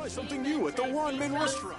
something new at the Wanmin restaurant.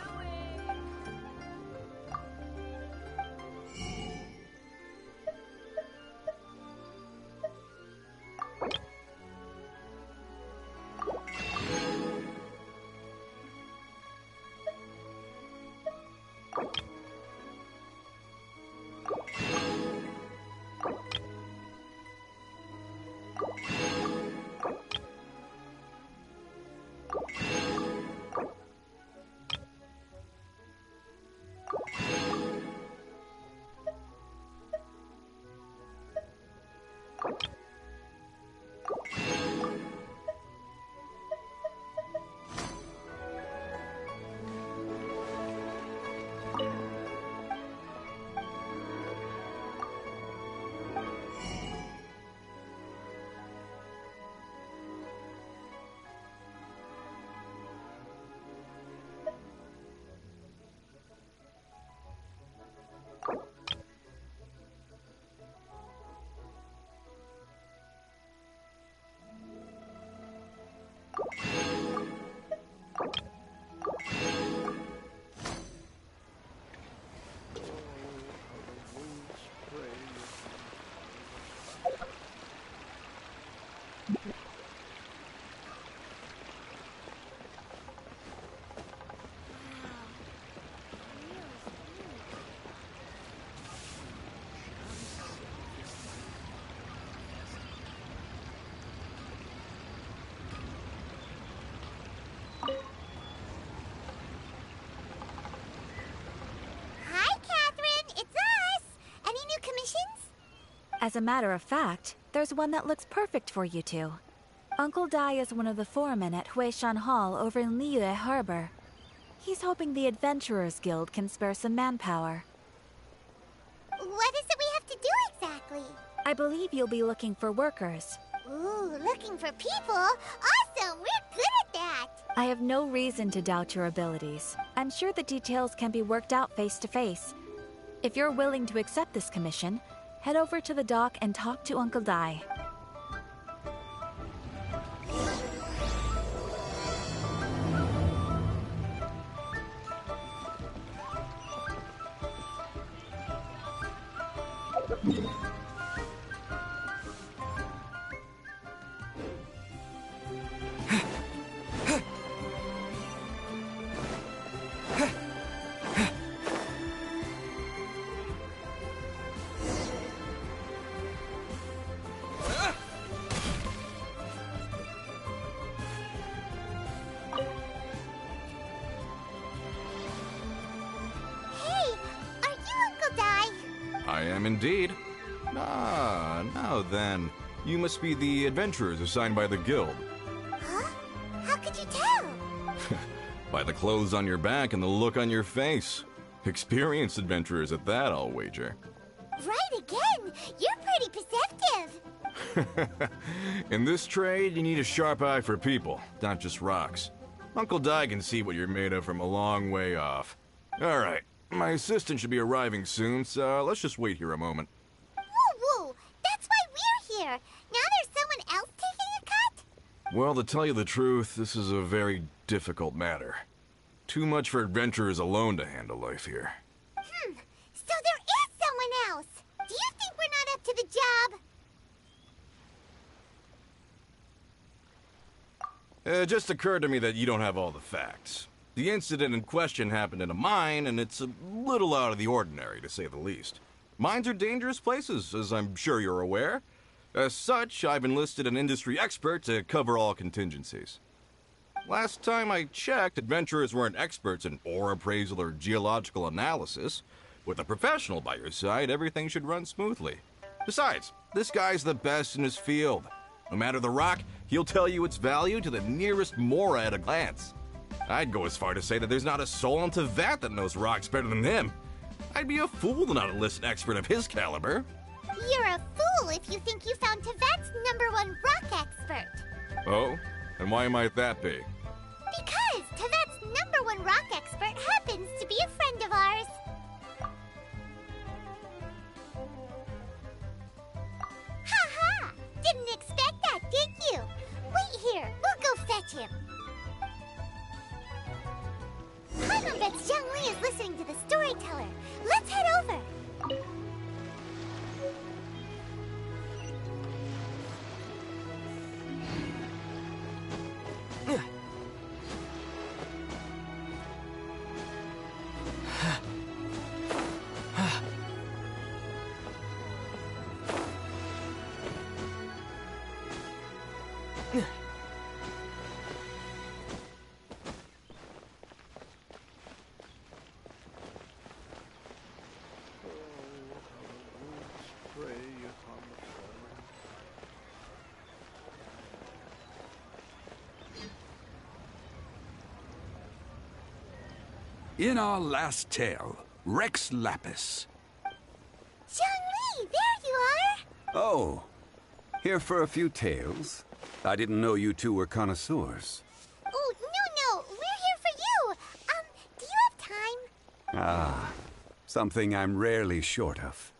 As a matter of fact, there's one that looks perfect for you two. Uncle Dai is one of the foremen at Huishan Hall over in Liyue Harbor. He's hoping the Adventurers Guild can spare some manpower. What is it we have to do exactly? I believe you'll be looking for workers. Ooh, looking for people? Awesome! We're good at that! I have no reason to doubt your abilities. I'm sure the details can be worked out face to face. If you're willing to accept this commission, head over to the dock and talk to Uncle Dai. I am indeed. Ah, now then. You must be the adventurers assigned by the guild. Huh? How could you tell? By the clothes on your back and the look on your face. Experienced adventurers at that, I'll wager. Right again! You're pretty perceptive! In this trade, you need a sharp eye for people, not just rocks. Uncle Dai can see what you're made of from a long way off. Alright, my assistant should be arriving soon, so let's just wait here a moment. Woo-woo! That's why we're here! Now there's someone else taking a cut? Well, to tell you the truth, this is a very difficult matter. Too much for adventurers alone to handle life here. So there is someone else! Do you think we're not up to the job? It just occurred to me that you don't have all the facts. The incident in question happened in a mine, and it's a little out of the ordinary, to say the least. Mines are dangerous places, as I'm sure you're aware. As such, I've enlisted an industry expert to cover all contingencies. Last time I checked, adventurers weren't experts in ore appraisal or geological analysis. With a professional by your side, everything should run smoothly. Besides, this guy's the best in his field. No matter the rock, he'll tell you its value to the nearest mora at a glance. I'd go as far to say that there's not a soul on Tevat that knows rocks better than him. I'd be a fool to not enlist an expert of his caliber. You're a fool if you think you found Tevat's #1 rock expert. Oh? And why might that be? Because Tevat's #1 rock expert happens to be a friend of ours. Ha-ha! Didn't expect that, did you? Wait here, we'll go fetch him. In our last tale, Rex Lapis. Zhongli, there you are! Oh, here for a few tales? I didn't know you two were connoisseurs. Oh, no, we're here for you! Do you have time? Ah, something I'm rarely short of.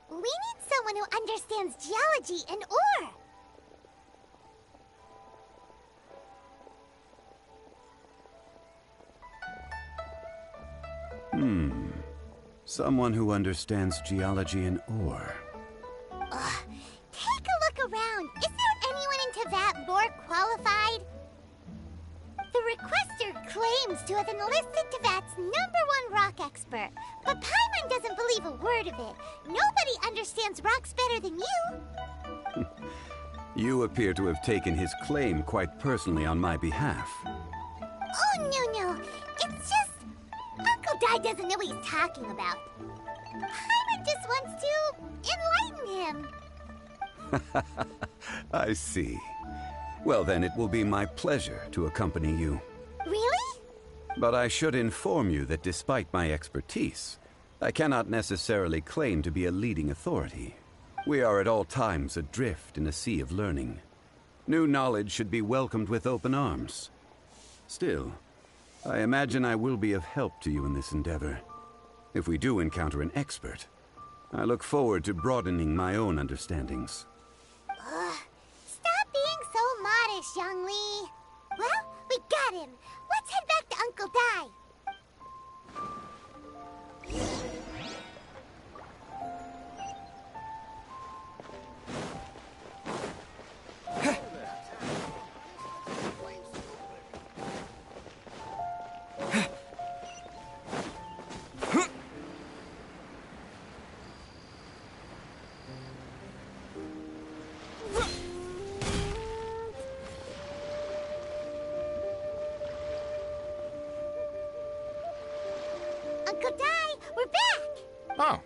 We need someone who understands geology and ore. Someone who understands geology and ore. Take a look around. Is there anyone in Teyvat more qualified? The requester claims to have enlisted Teyvat's #1 rock expert, but Paimon doesn't believe a word of it. Nobody understands rocks better than you. You appear to have taken his claim quite personally on my behalf. Oh, no. It's just... Uncle Dai doesn't know what he's talking about. Paimon just wants to enlighten him. I see. Well, then it will be my pleasure to accompany you. Really? But I should inform you that despite my expertise, I cannot necessarily claim to be a leading authority. We are at all times adrift in a sea of learning. New knowledge should be welcomed with open arms. Still, I imagine I will be of help to you in this endeavor. If we do encounter an expert, I look forward to broadening my own understandings. Stop being so modest, Zhongli. Well, we got him. Let's head back to Uncle Dai. Uncle Dai, we're back! Oh,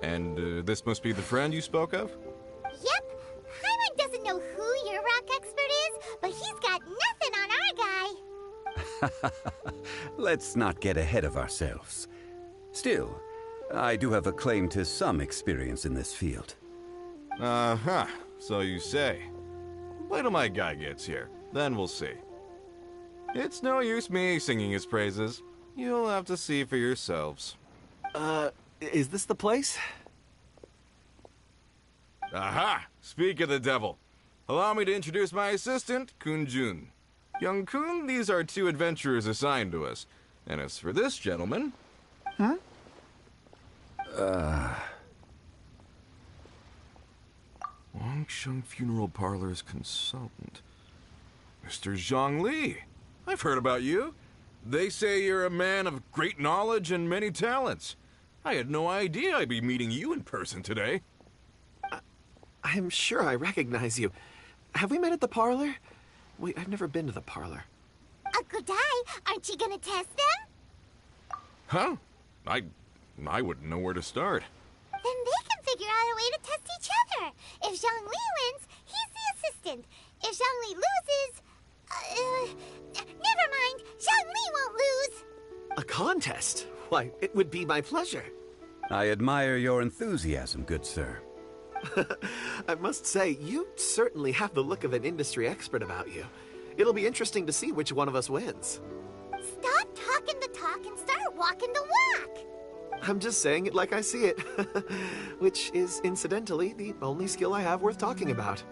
and this must be the friend you spoke of? Yep. Paimon doesn't know who your rock expert is, but he's got nothing on our guy. Let's not get ahead of ourselves. Still, I do have a claim to some experience in this field. Uh-huh, so you say. Wait till my guy gets here, then we'll see. It's no use me singing his praises. You'll have to see for yourselves. Is this the place? Aha! Speak of the devil. Allow me to introduce my assistant, Kun-jun. Young Kun, these are two adventurers assigned to us. And as for this gentleman... Huh? Wangsheng Funeral Parlor's consultant. Mr. Zhang Li. I've heard about you. They say you're a man of great knowledge and many talents. I had no idea I'd be meeting you in person today. I'm sure I recognize you. Have we met at the parlor? Wait, I've never been to the parlor. Uncle Dai, aren't you gonna test them? Huh? I wouldn't know where to start. Then they can figure out a way to test each other. If Zhang Li wins, he's the assistant. If Zhang Li loses... never mind. Zhang Li won't lose. A contest? Why, it would be my pleasure. I admire your enthusiasm, good sir. I must say, you certainly have the look of an industry expert about you. It'll be interesting to see which one of us wins. Stop talking the talk and start walking the walk. I'm just saying it like I see it. Which is, incidentally, the only skill I have worth talking about.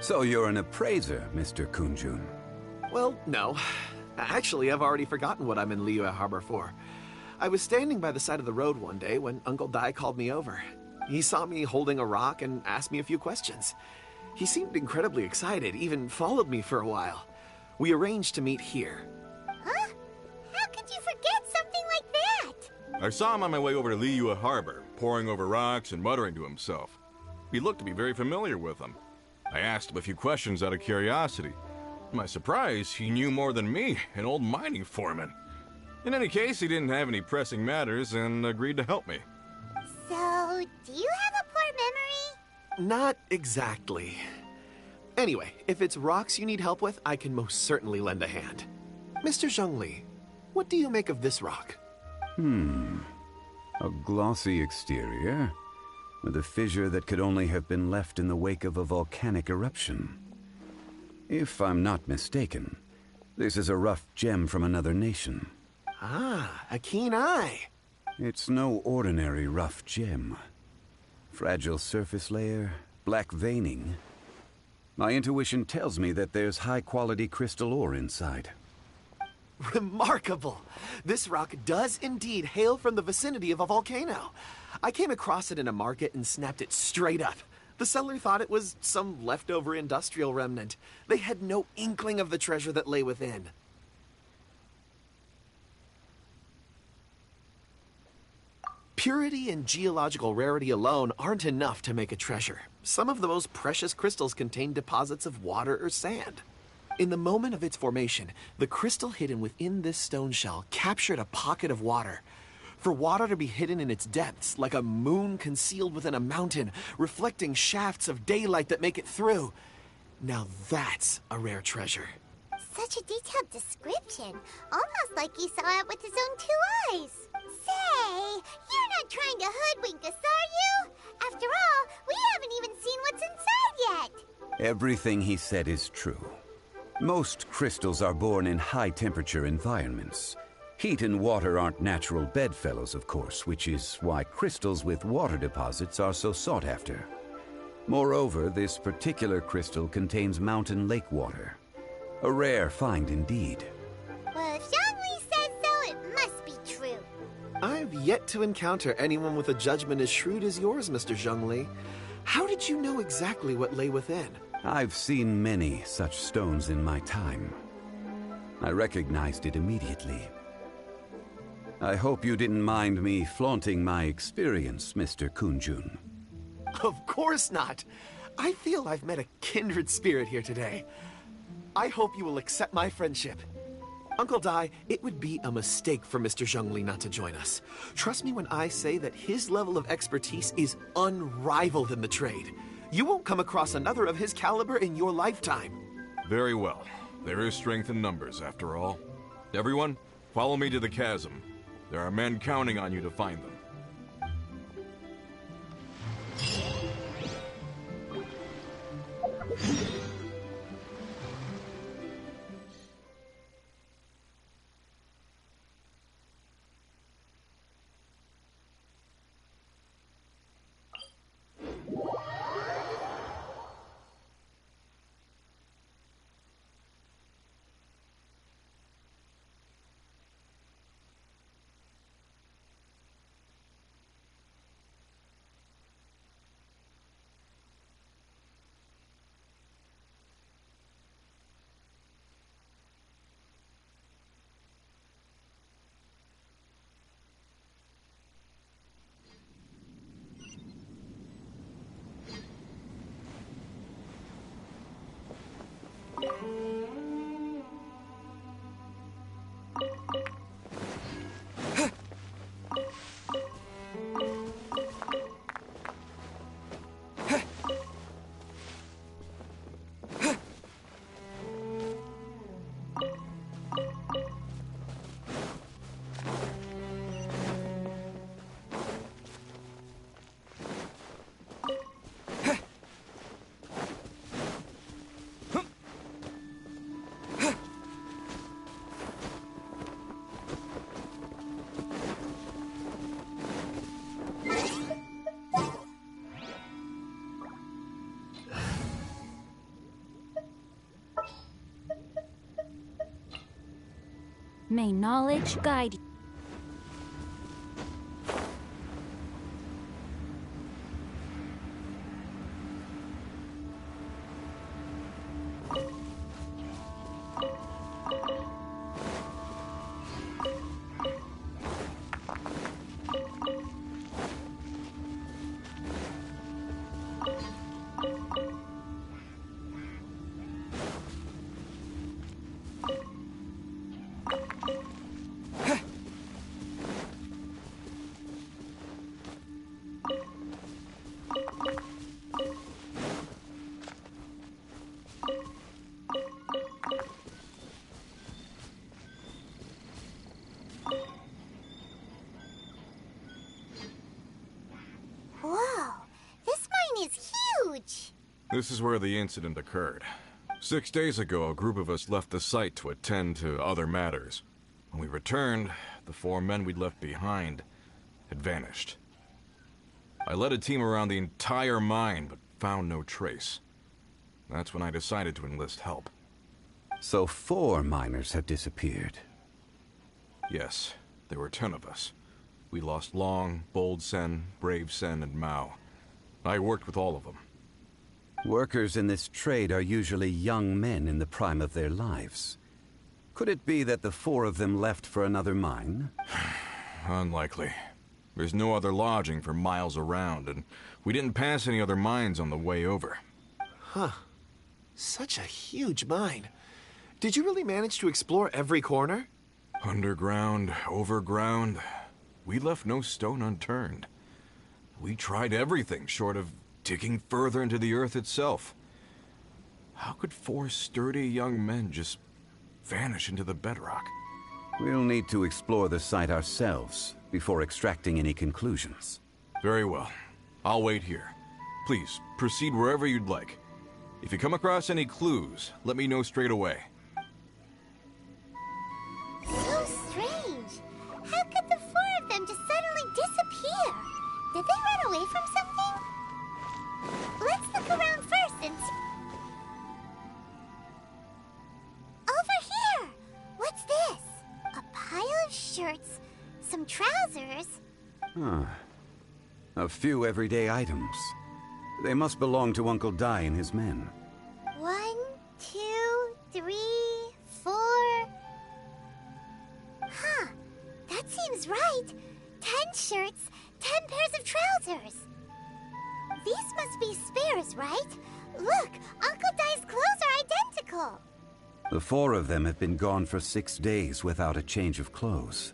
So you're an appraiser, Mr. Kun-jun. Well, no. Actually, I've already forgotten what I'm in Liyue Harbor for. I was standing by the side of the road one day when Uncle Dai called me over. He saw me holding a rock and asked me a few questions. He seemed incredibly excited, even followed me for a while. We arranged to meet here. Huh? How could you forget something like that? I saw him on my way over to Liyue Harbor, poring over rocks and muttering to himself. He looked to be very familiar with them. I asked him a few questions out of curiosity. To my surprise, he knew more than me, an old mining foreman. In any case, he didn't have any pressing matters and agreed to help me. So, do you have a poor memory? Not exactly. Anyway, if it's rocks you need help with, I can most certainly lend a hand. Mr. Zhang Li, what do you make of this rock? A glossy exterior, with a fissure that could only have been left in the wake of a volcanic eruption. If I'm not mistaken, this is a rough gem from another nation. Ah, a keen eye. It's no ordinary rough gem. Fragile surface layer, black veining. My intuition tells me that there's high-quality crystal ore inside. Remarkable! This rock does indeed hail from the vicinity of a volcano. I came across it in a market and snapped it straight up. The seller thought it was some leftover industrial remnant. They had no inkling of the treasure that lay within. Purity and geological rarity alone aren't enough to make a treasure. Some of the most precious crystals contain deposits of water or sand. In the moment of its formation, the crystal hidden within this stone shell captured a pocket of water. For water to be hidden in its depths, like a moon concealed within a mountain, reflecting shafts of daylight that make it through. Now that's a rare treasure. Such a detailed description. Almost like he saw it with his own 2 eyes. Say, you're not trying to hoodwink us, are you? After all, we haven't even seen what's inside yet. Everything he said is true. Most crystals are born in high-temperature environments. Heat and water aren't natural bedfellows, of course, which is why crystals with water deposits are so sought after. Moreover, this particular crystal contains mountain lake water. A rare find indeed. Well, if Zhang Li says so, it must be true. I've yet to encounter anyone with a judgment as shrewd as yours, Mr. Zhang Li. How did you know exactly what lay within? I've seen many such stones in my time. I recognized it immediately. I hope you didn't mind me flaunting my experience, Mr. Kun-jun. Of course not. I feel I've met a kindred spirit here today. I hope you will accept my friendship. Uncle Dai, it would be a mistake for Mr. Zhongli not to join us. Trust me when I say that his level of expertise is unrivaled in the trade. You won't come across another of his caliber in your lifetime. Very well. There is strength in numbers, after all. Everyone, follow me to the chasm. There are men counting on you to find them. May knowledge guide you. Whoa, this mine is huge! This is where the incident occurred. 6 days ago, a group of us left the site to attend to other matters. When we returned, the 4 men we'd left behind had vanished. I led a team around the entire mine, but found no trace. That's when I decided to enlist help. So 4 miners have disappeared. Yes, there were 10 of us. We lost Long, Bold Sen, Brave Sen, and Mao. I worked with all of them. Workers in this trade are usually young men in the prime of their lives. Could it be that the 4 of them left for another mine? Unlikely. There's no other lodging for miles around, and we didn't pass any other mines on the way over. Huh. Such a huge mine. Did you really manage to explore every corner? Underground, overground. We left no stone unturned. We tried everything short of digging further into the earth itself. How could 4 sturdy young men just vanish into the bedrock? We'll need to explore the site ourselves before extracting any conclusions. Very well. I'll wait here. Please, proceed wherever you'd like. If you come across any clues, let me know straight away. So strange. How could the 4 of them just suddenly disappear? Did they run away from something? Let's look around first and see. Over here! What's this? A pile of shirts, some trousers. Huh. A few everyday items. They must belong to Uncle Dai and his men. 1, 2, 3, 4. Huh. That seems right. 10 shirts, 10 pairs of trousers. These must be spares, right? Look, Uncle Dai's clothes are identical. The 4 of them have been gone for 6 days without a change of clothes.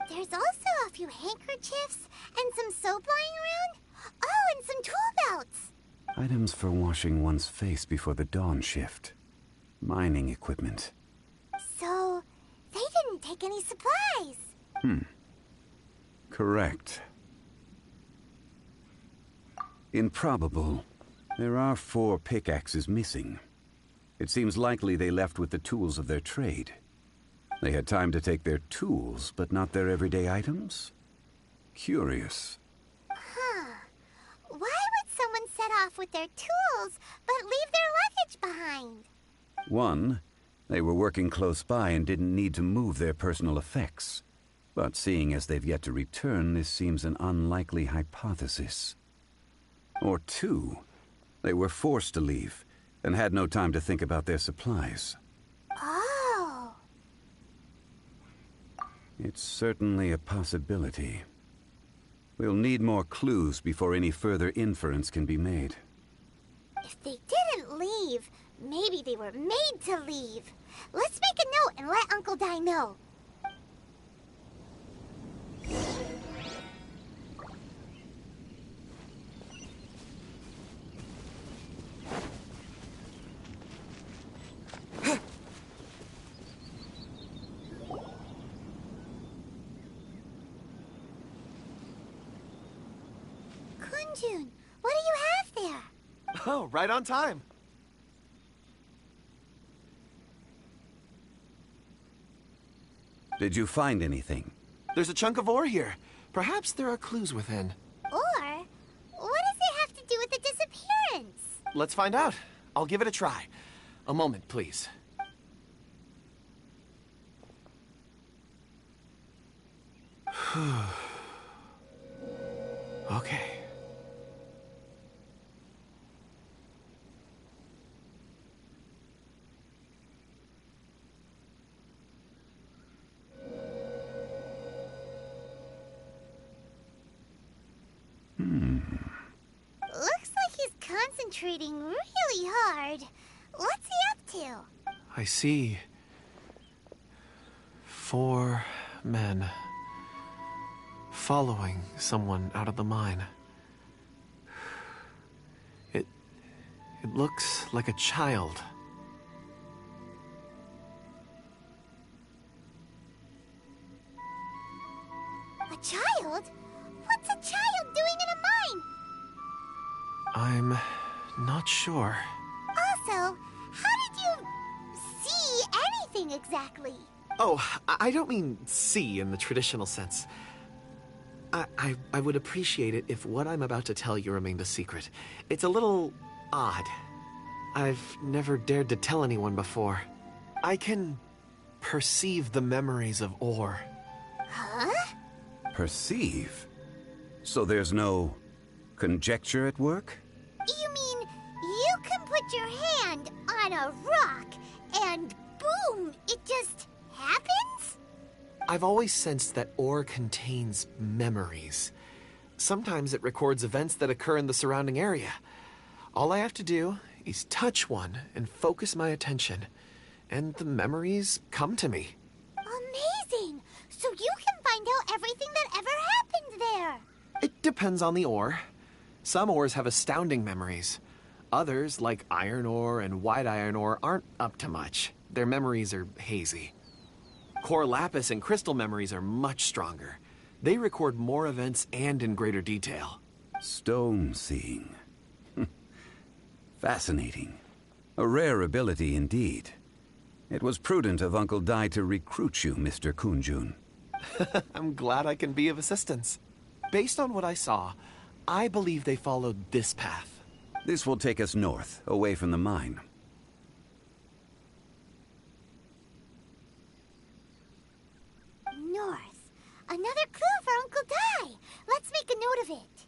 There's also a few handkerchiefs and some soap lying around. Oh, and some tool belts. Items for washing one's face before the dawn shift. Mining equipment. So, they didn't take any supplies. Correct. Improbable. There are 4 pickaxes missing. It seems likely they left with the tools of their trade. They had time to take their tools, but not their everyday items? Curious. Why would someone set off with their tools, but leave their luggage behind? 1, they were working close by and didn't need to move their personal effects. But seeing as they've yet to return, this seems an unlikely hypothesis. Or 2, they were forced to leave and had no time to think about their supplies. Oh. It's certainly a possibility. We'll need more clues before any further inference can be made. If they didn't leave, maybe they were made to leave. Let's make a note and let Uncle Dai know. Kunjun, what do you have there? Oh, right on time. Did you find anything? There's a chunk of ore here. Perhaps there are clues within. Or, what does it have to do with the disappearance? Let's find out. I'll give it a try. A moment, please. Okay. Looks like he's concentrating really hard. What's he up to? I see 4 men following someone out of the mine. It looks like a child. A child? What's a child doing in a mine? I'm not sure. Also, how did you see anything exactly? Oh, I don't mean see in the traditional sense. I would appreciate it if what I'm about to tell you remained a secret. It's a little odd. I've never dared to tell anyone before. I can perceive the memories of ore. Huh? Perceive? So there's no conjecture at work? You mean you can put your hand on a rock and boom, it just happens? I've always sensed that ore contains memories. Sometimes it records events that occur in the surrounding area. All I have to do is touch one and focus my attention, and the memories come to me. Amazing! So you can find out everything that ever happened there. It depends on the ore. Some ores have astounding memories. Others, like iron ore and white iron ore, aren't up to much. Their memories are hazy. Core lapis and crystal memories are much stronger. They record more events and in greater detail. Stone seeing. Fascinating. A rare ability indeed. It was prudent of Uncle Dai to recruit you, Mr. Kunjun. I'm glad I can be of assistance. Based on what I saw, I believe they followed this path. This will take us north, away from the mine. North. Another clue for Uncle Dai. Let's make a note of it.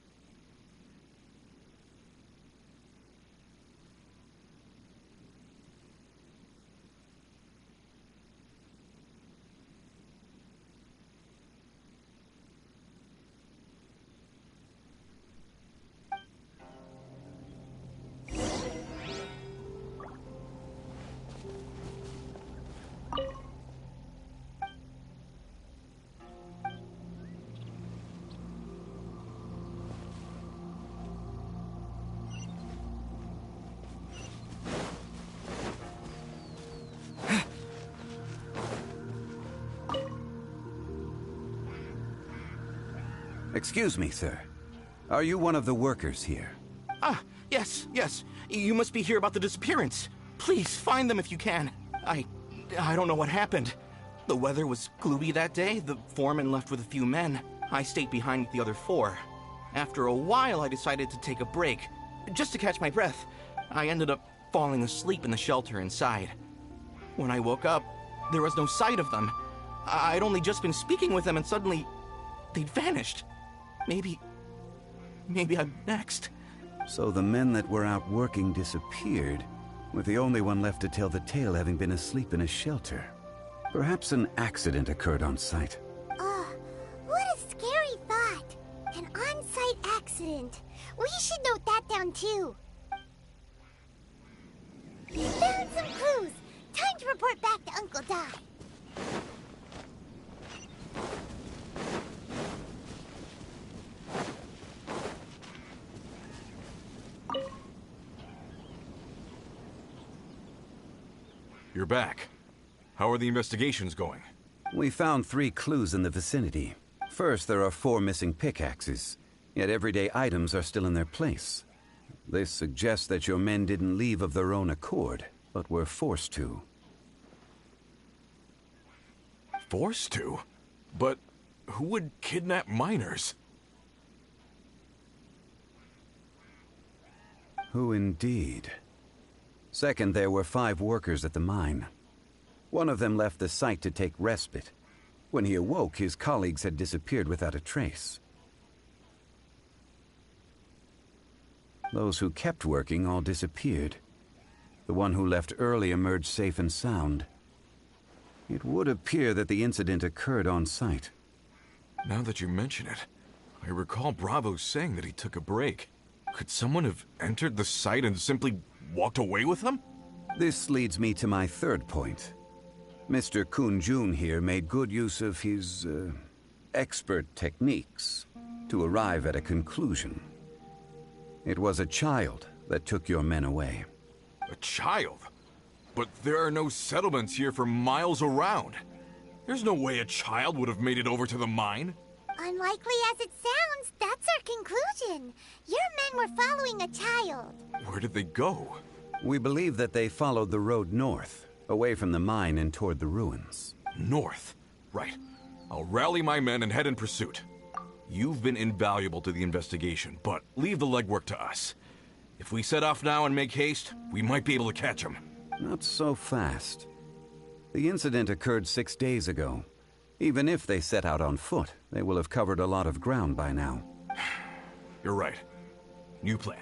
Excuse me, sir. Are you one of the workers here? Ah, yes. You must be here about the disappearance. Please, find them if you can. I don't know what happened. The weather was gloomy that day. The foreman left with a few men. I stayed behind with the other 4. After a while, I decided to take a break, just to catch my breath. I ended up falling asleep in the shelter inside. When I woke up, there was no sight of them. I'd only just been speaking with them and suddenly, they'd vanished. Maybe I'm next. So the men that were out working disappeared, with the only one left to tell the tale having been asleep in a shelter. Perhaps an accident occurred on site. What a scary thought. An on-site accident. We should note that down too. Found some clues. Time to report back to Uncle Di. You're back. How are the investigations going? We found 3 clues in the vicinity. First, there are 4 missing pickaxes, yet everyday items are still in their place. This suggests that your men didn't leave of their own accord, but were forced to. Forced to? But who would kidnap miners? Who indeed? Second, there were 5 workers at the mine. One of them left the site to take respite. When he awoke, his colleagues had disappeared without a trace. Those who kept working all disappeared. The one who left early emerged safe and sound. It would appear that the incident occurred on site. Now that you mention it, I recall Bravo saying that he took a break. Could someone have entered the site and simply walked away with him? This leads me to my third point. Mr. Kun-jun here made good use of his, expert techniques to arrive at a conclusion. It was a child that took your men away. A child? But there are no settlements here for miles around. There's no way a child would have made it over to the mine. Unlikely as it sounds, that's our conclusion. Your men were following a child. Where did they go? We believe that they followed the road north, away from the mine and toward the ruins. North? Right. I'll rally my men and head in pursuit. You've been invaluable to the investigation, but leave the legwork to us. If we set off now and make haste, we might be able to catch them. Not so fast. The incident occurred 6 days ago. Even if they set out on foot, they will have covered a lot of ground by now. You're right. New plan.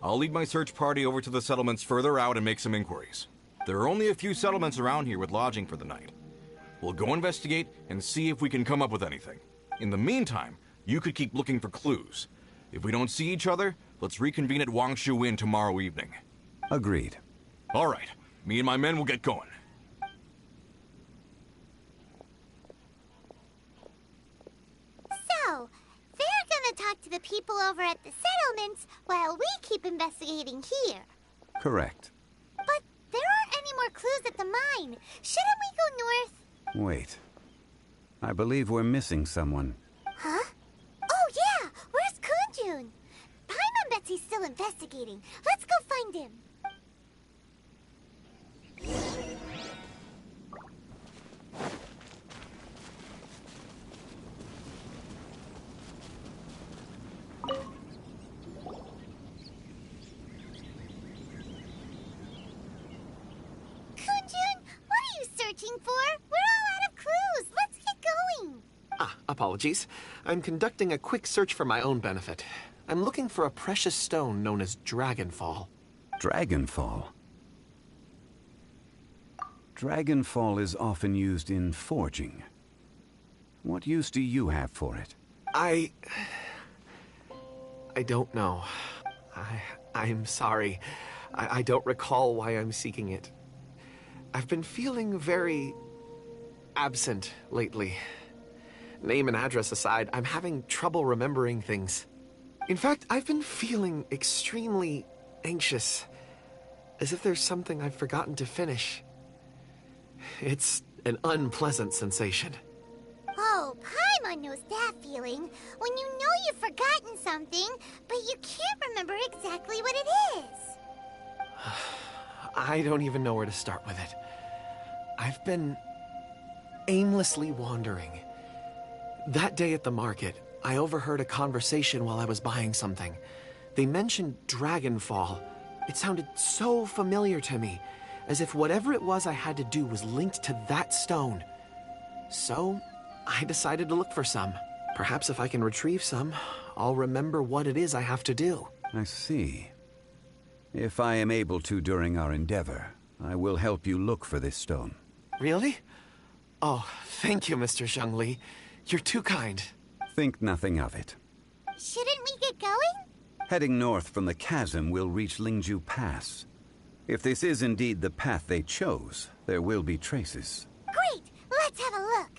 I'll lead my search party over to the settlements further out and make some inquiries. There are only a few settlements around here with lodging for the night. We'll go investigate and see if we can come up with anything. In the meantime, you could keep looking for clues. If we don't see each other, let's reconvene at Wangshu Inn tomorrow evening. Agreed. All right. Me and my men will get going. So, they're gonna talk to the people over at the settlements while we keep investigating here. Correct. But there aren't any more clues at the mine. Shouldn't we go north? Wait. I believe we're missing someone. Huh? Oh yeah! Where's Kunjun? Paimon bets he's still investigating. Let's go find him. Searching for? We're all out of clues. Let's get going. Apologies. I'm conducting a quick search for my own benefit. I'm looking for a precious stone known as Dragonfall. Dragonfall? Dragonfall is often used in forging. What use do you have for it? I don't know. I'm sorry. I don't recall why I'm seeking it. I've been feeling very absent lately. Name and address aside, I'm having trouble remembering things. In fact, I've been feeling extremely anxious, as if there's something I've forgotten to finish. It's an unpleasant sensation. Oh, Paimon Everyone knows that feeling when you know you've forgotten something, but you can't remember exactly what it is. I don't even know where to start with it. I've been aimlessly wandering. That day at the market, I overheard a conversation while I was buying something. They mentioned Dragonfall. It sounded so familiar to me, as if whatever it was I had to do was linked to that stone. So, I decided to look for some. Perhaps if I can retrieve some, I'll remember what it is I have to do. I see. If I am able to during our endeavor, I will help you look for this stone. Really? Oh, thank you, Mr. Zhongli. You're too kind. Think nothing of it. Shouldn't we get going? Heading north from the chasm, we'll reach Lingju Pass. If this is indeed the path they chose, there will be traces. Great! Let's have a look.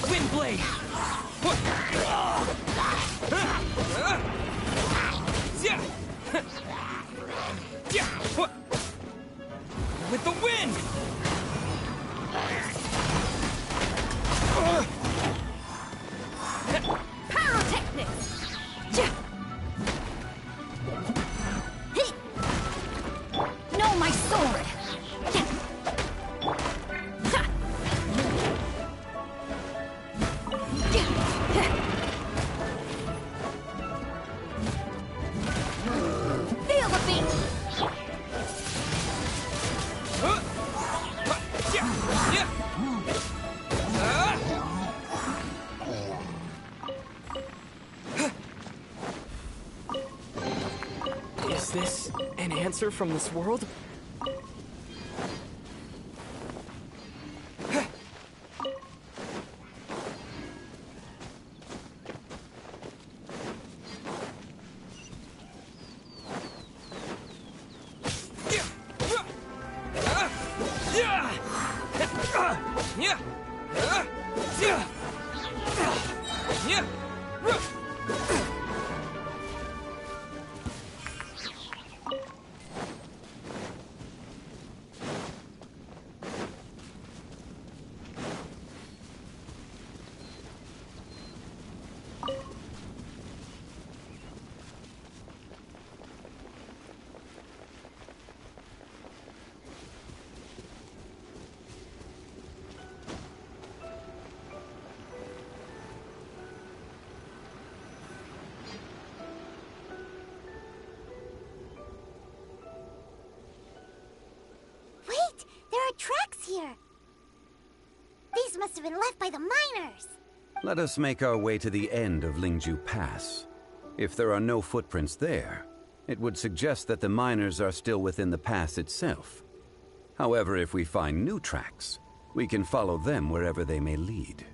Windblade! With the wind! Pyrotechnics! No, my sword! Feel the beat! Is this an answer from this world? Wait! There are tracks here! These must have been left by the miners! Let us make our way to the end of Lingju Pass. If there are no footprints there, it would suggest that the miners are still within the pass itself. However, if we find new tracks, we can follow them wherever they may lead.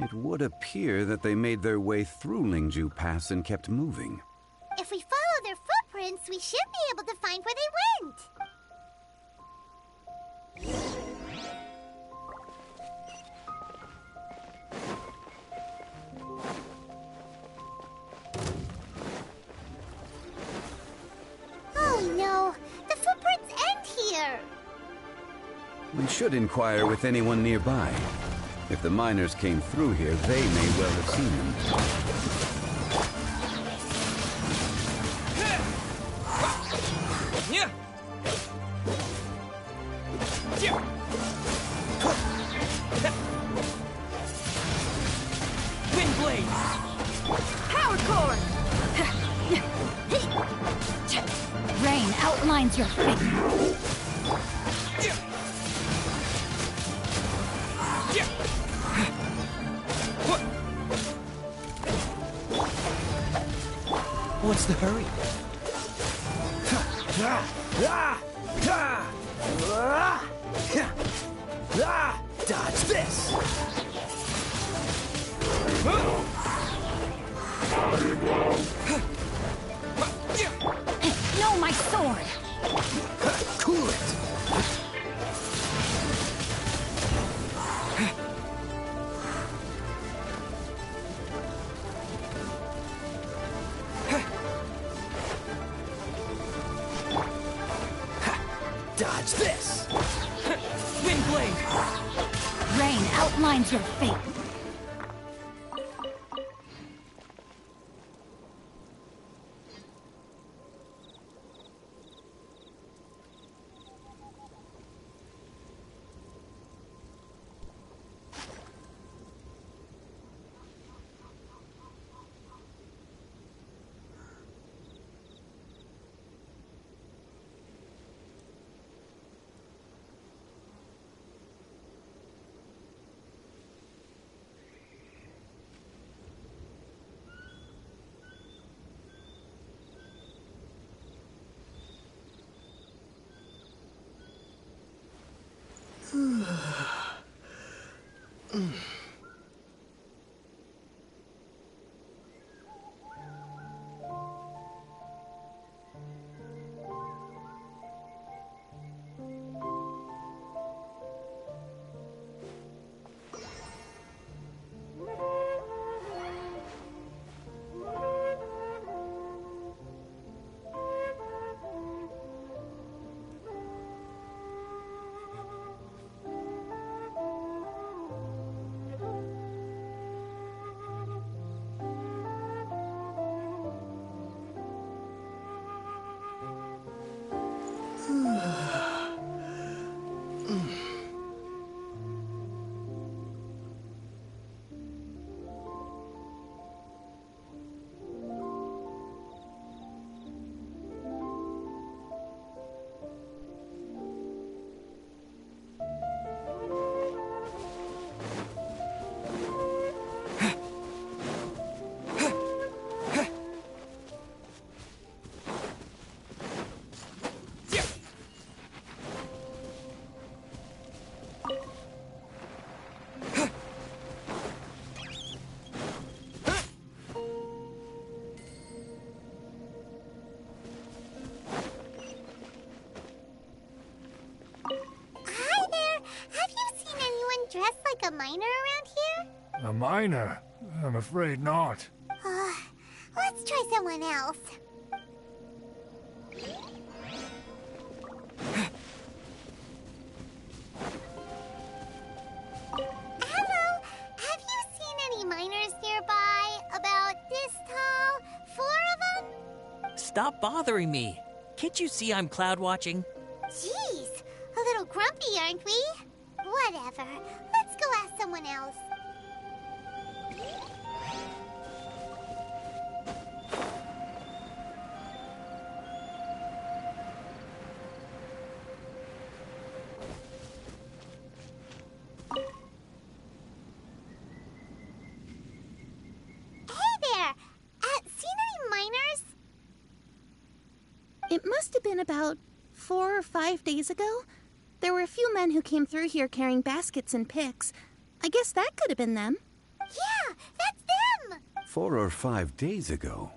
It would appear that they made their way through Lingju Pass and kept moving. If we follow their footprints, we should be able to find where they went. Oh no, the footprints end here. We should inquire with anyone nearby. If the miners came through here, they may well have seen them. Wind blade! Power cord! Rain outlines your fate. What's the hurry? Dodge this! No, my sword! Cool it! Dodge this! Wind blade! Rain outlines your fate. dressed like a miner around here? A miner? I'm afraid not. Let's try someone else. Hello, have you seen any miners nearby? About this tall? 4 of them? Stop bothering me. Can't you see I'm cloud watching? Jeez, a little grumpy, aren't we? Whatever. Let's go ask someone else. It must have been about 4 or 5 days ago. There were a few men who came through here carrying baskets and picks. I guess that could have been them. Yeah, that's them! 4 or 5 days ago.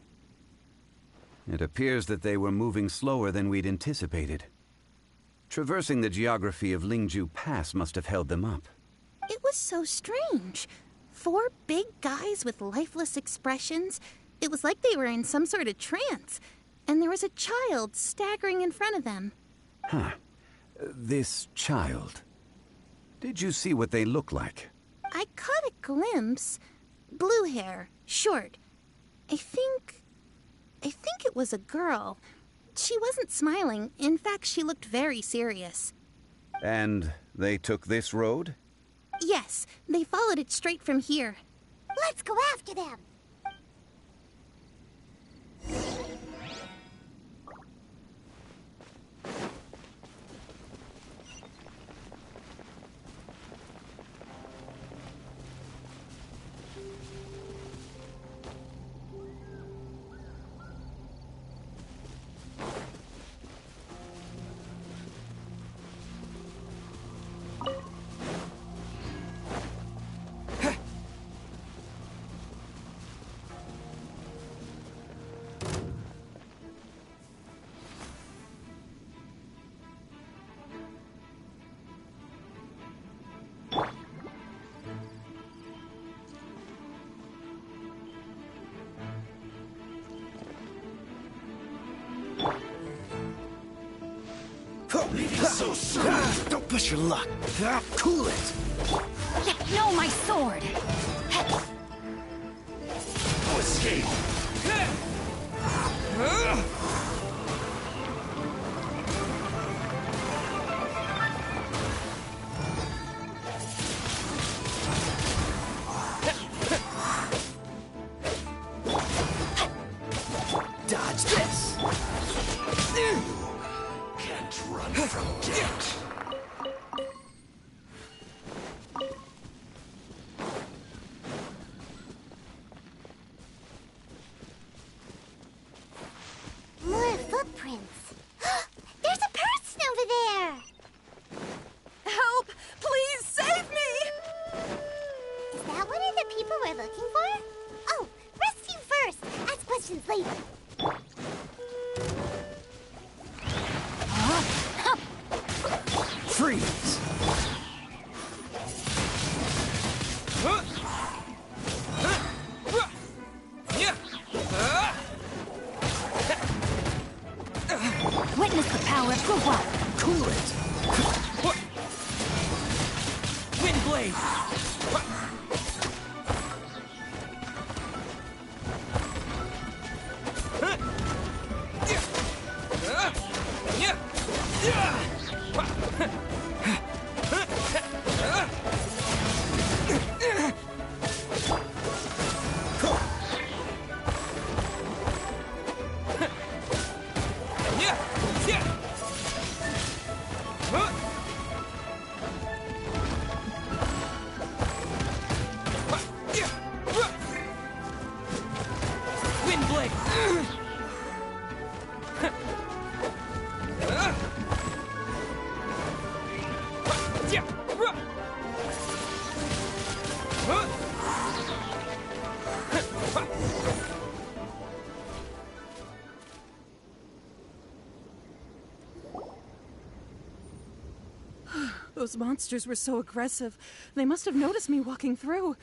It appears that they were moving slower than we'd anticipated. Traversing the geography of Lingju Pass must have held them up. It was so strange. 4 big guys with lifeless expressions. It was like they were in some sort of trance. And there was a child staggering in front of them. Huh. This child. Did you see what they look like? I caught a glimpse. Blue hair, short. I think it was a girl. She wasn't smiling. In fact, she looked very serious. And they took this road? Yes, they followed it straight from here. Let's go after them! So soon. Don't push your luck. Cool it. No, my sword! No escape. Dodge this. Can't run from death. More footprints. There's a person over there! Help! Please save me! Is that one of the people we're looking for? Oh, rescue first! Ask questions later. Freeze! Witness the power of Guwa! Cool it. Wind blade! Wind blade! Those monsters were so aggressive. They must have noticed me walking through.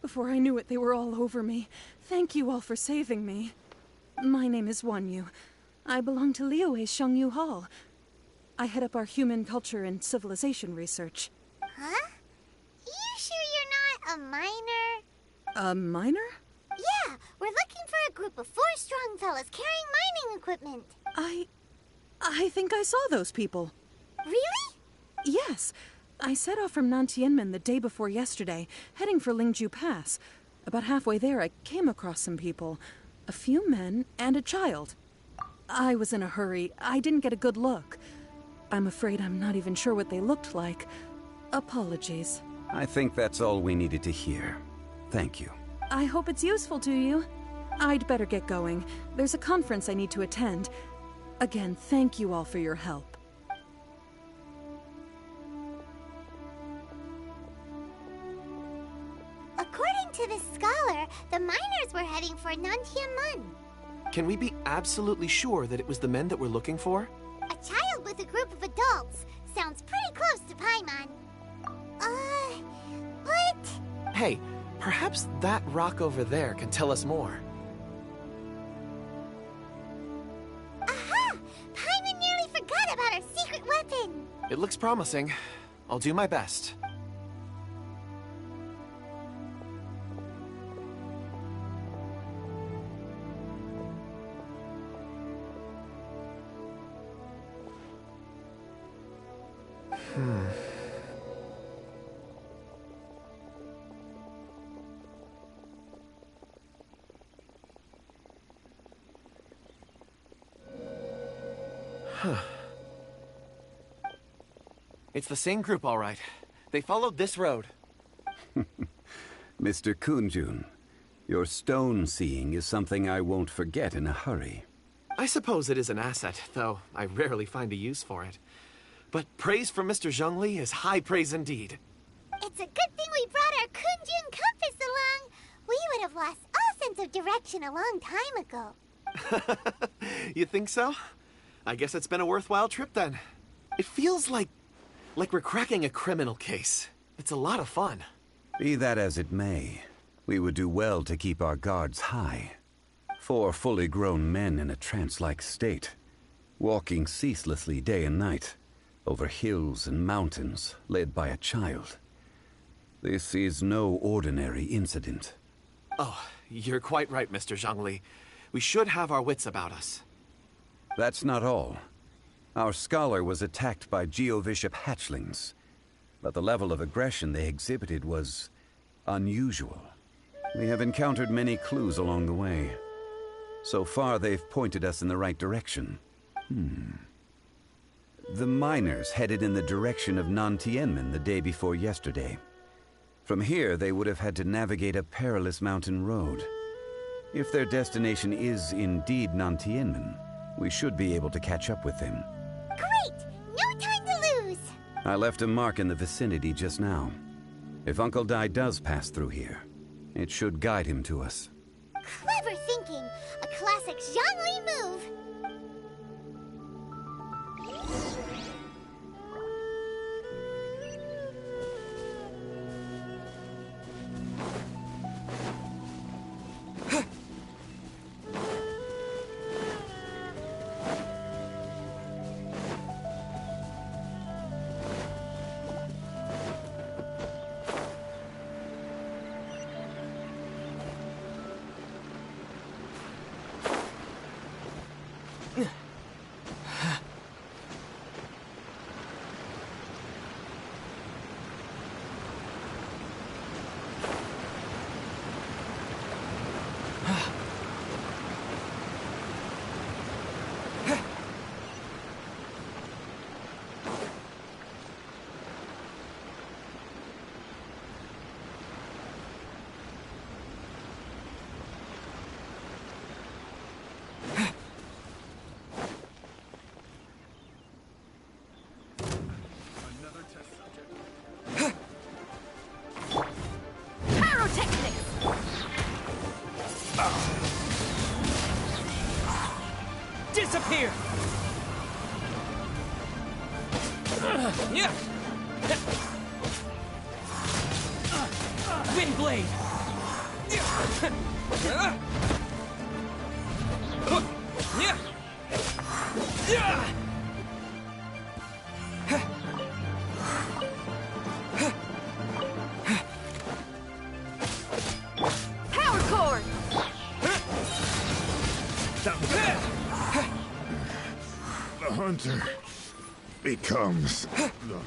Before I knew it, they were all over me. Thank you all for saving me. My name is Wanyu. I belong to Liyue's Shangyu Hall. I head up our human culture and civilization research. Huh? You sure you're not a miner? A miner? Yeah, we're looking for a group of 4 strong fellas carrying mining equipment. I think I saw those people. Really? Yes. I set off from Nantianmen the day before yesterday, heading for Lingju Pass. About halfway there, I came across some people. A few men and a child. I was in a hurry. I didn't get a good look. I'm afraid I'm not even sure what they looked like. Apologies. I think that's all we needed to hear. Thank you. I hope it's useful to you. I'd better get going. There's a conference I need to attend. Again, thank you all for your help. According According to this scholar, the miners were heading for Nantian. Can we be absolutely sure that it was the men that we're looking for? A child with a group of adults. Sounds pretty close to Paimon. What? Hey, perhaps that rock over there can tell us more. Aha! Paimon nearly forgot about our secret weapon. It looks promising. I'll do my best. It's the same group, all right. They followed this road. Mr. Kunjun, your stone seeing is something I won't forget in a hurry. I suppose it is an asset, though I rarely find a use for it. But praise from Mr. Zhongli is high praise indeed. It's a good thing we brought our Kunjun compass along. We would have lost all sense of direction a long time ago. You think so? I guess it's been a worthwhile trip then. It feels like we're cracking a criminal case. It's a lot of fun. Be that as it may, we would do well to keep our guards high. 4 fully grown men in a trance-like state, walking ceaselessly day and night, over hills and mountains, led by a child. This is no ordinary incident. Oh, you're quite right, Mr. Zhongli. We should have our wits about us. That's not all. Our scholar was attacked by Geovishap hatchlings, but the level of aggression they exhibited was unusual. We have encountered many clues along the way. So far, they've pointed us in the right direction. The miners headed in the direction of Nantianmen the day before yesterday. From here, they would have had to navigate a perilous mountain road. If their destination is indeed Nantianmen, we should be able to catch up with them. Great! No time to lose! I left a mark in the vicinity just now. If Uncle Dai does pass through here, it should guide him to us. Clever thinking! A classic Zhongli move! Disappear! Wind blade! Power cord! The hunter becomes the...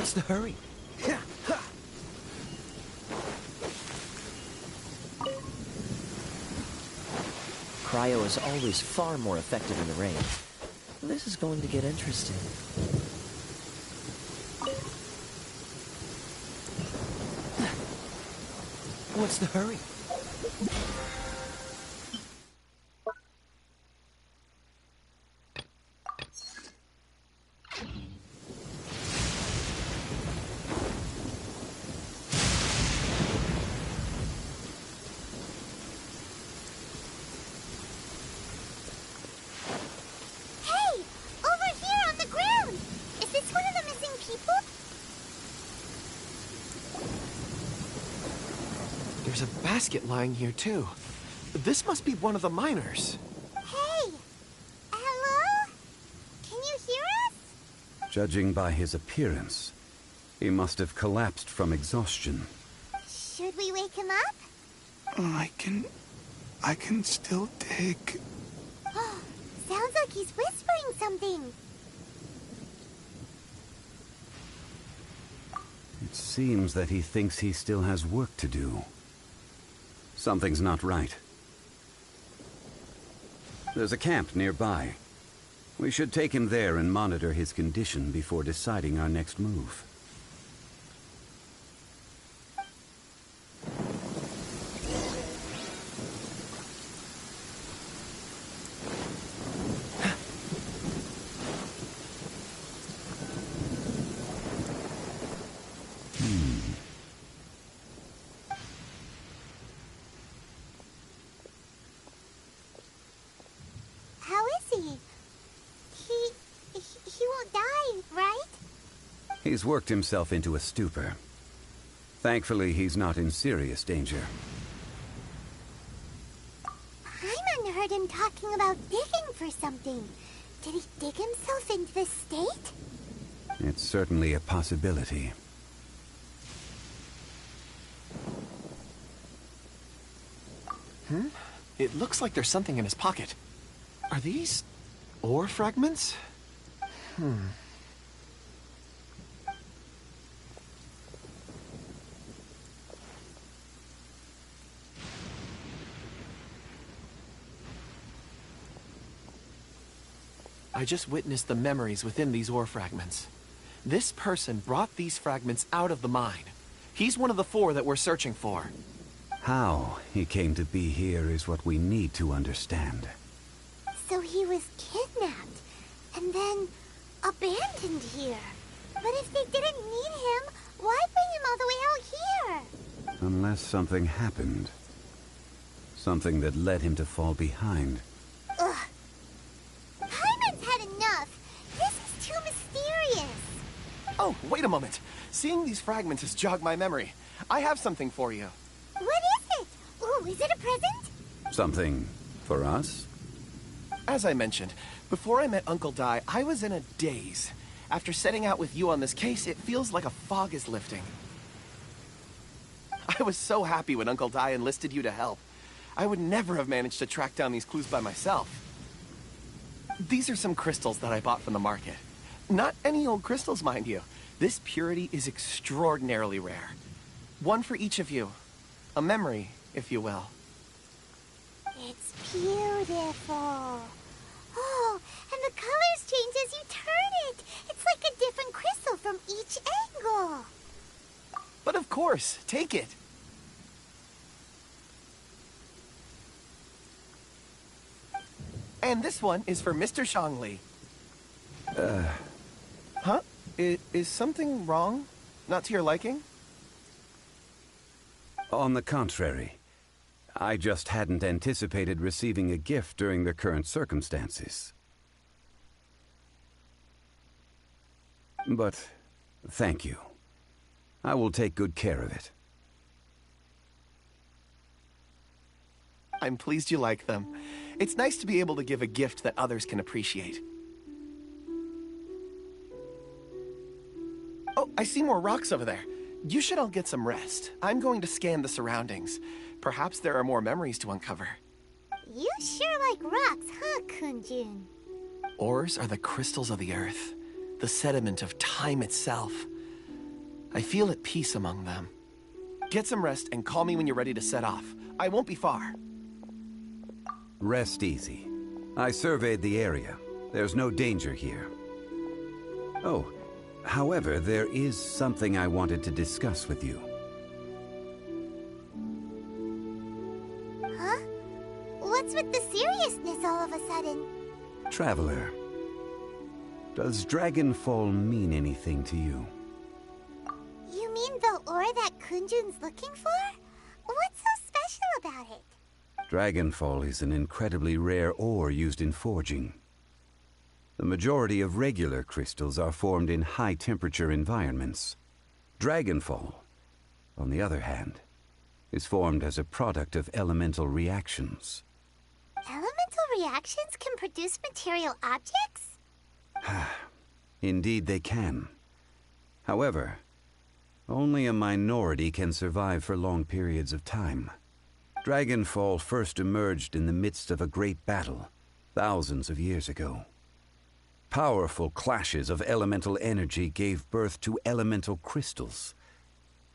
What's the hurry? Cryo is always far more effective in the rain. This is going to get interesting. What's the hurry? There's a basket lying here, too. This must be one of the miners. Hey! Hello? Can you hear us? Judging by his appearance, he must have collapsed from exhaustion. Should we wake him up? I can still dig. Sounds like he's whispering something. It seems that he thinks he still has work to do. Something's not right. There's a camp nearby. We should take him there and monitor his condition before deciding our next move. He's worked himself into a stupor. Thankfully, he's not in serious danger. Paimon heard him talking about digging for something. Did he dig himself into this state? It's certainly a possibility. It looks like there's something in his pocket. Are these ore fragments? I just witnessed the memories within these ore fragments. This person brought these fragments out of the mine. He's one of the 4 that we're searching for. How he came to be here is what we need to understand. So he was kidnapped, and then abandoned here. But if they didn't need him, why bring him all the way out here? Unless something happened. Something that led him to fall behind. Ugh. Paimon's had enough. This is too mysterious. Oh, wait a moment. Seeing these fragments has jogged my memory. I have something for you. What is it? Ooh, is it a present? Something for us? As I mentioned, before I met Uncle Dai, I was in a daze. After setting out with you on this case, it feels like a fog is lifting. I was so happy when Uncle Dai enlisted you to help. I would never have managed to track down these clues by myself. These are some crystals that I bought from the market. Not any old crystals, mind you. This purity is extraordinarily rare. One for each of you. A memory, if you will. It's beautiful. Oh, and the colors change as you turn it. It's like a different crystal from each angle. But of course, take it. And this one is for Mr. Shangli. Huh? Is something wrong? Not to your liking? On the contrary. I just hadn't anticipated receiving a gift during the current circumstances. But thank you. I will take good care of it. I'm pleased you like them. It's nice to be able to give a gift that others can appreciate. Oh, I see more rocks over there. You should all get some rest. I'm going to scan the surroundings. Perhaps there are more memories to uncover. You sure like rocks, huh, Kunjun? Ores are the crystals of the earth, the sediment of time itself. I feel at peace among them. Get some rest and call me when you're ready to set off. I won't be far. Rest easy. I surveyed the area. There's no danger here. Oh, however, there is something I wanted to discuss with you. Huh? What's with the seriousness all of a sudden? Traveler, does Dragonfall mean anything to you? You mean the ore that Kunjun's looking for? What's so special about it? Dragonfall is an incredibly rare ore used in forging. The majority of regular crystals are formed in high-temperature environments. Dragonfall, on the other hand, is formed as a product of elemental reactions. Elemental reactions can produce material objects? Indeed they can. However, only a minority can survive for long periods of time. Dragonfall first emerged in the midst of a great battle, thousands of years ago. Powerful clashes of elemental energy gave birth to elemental crystals.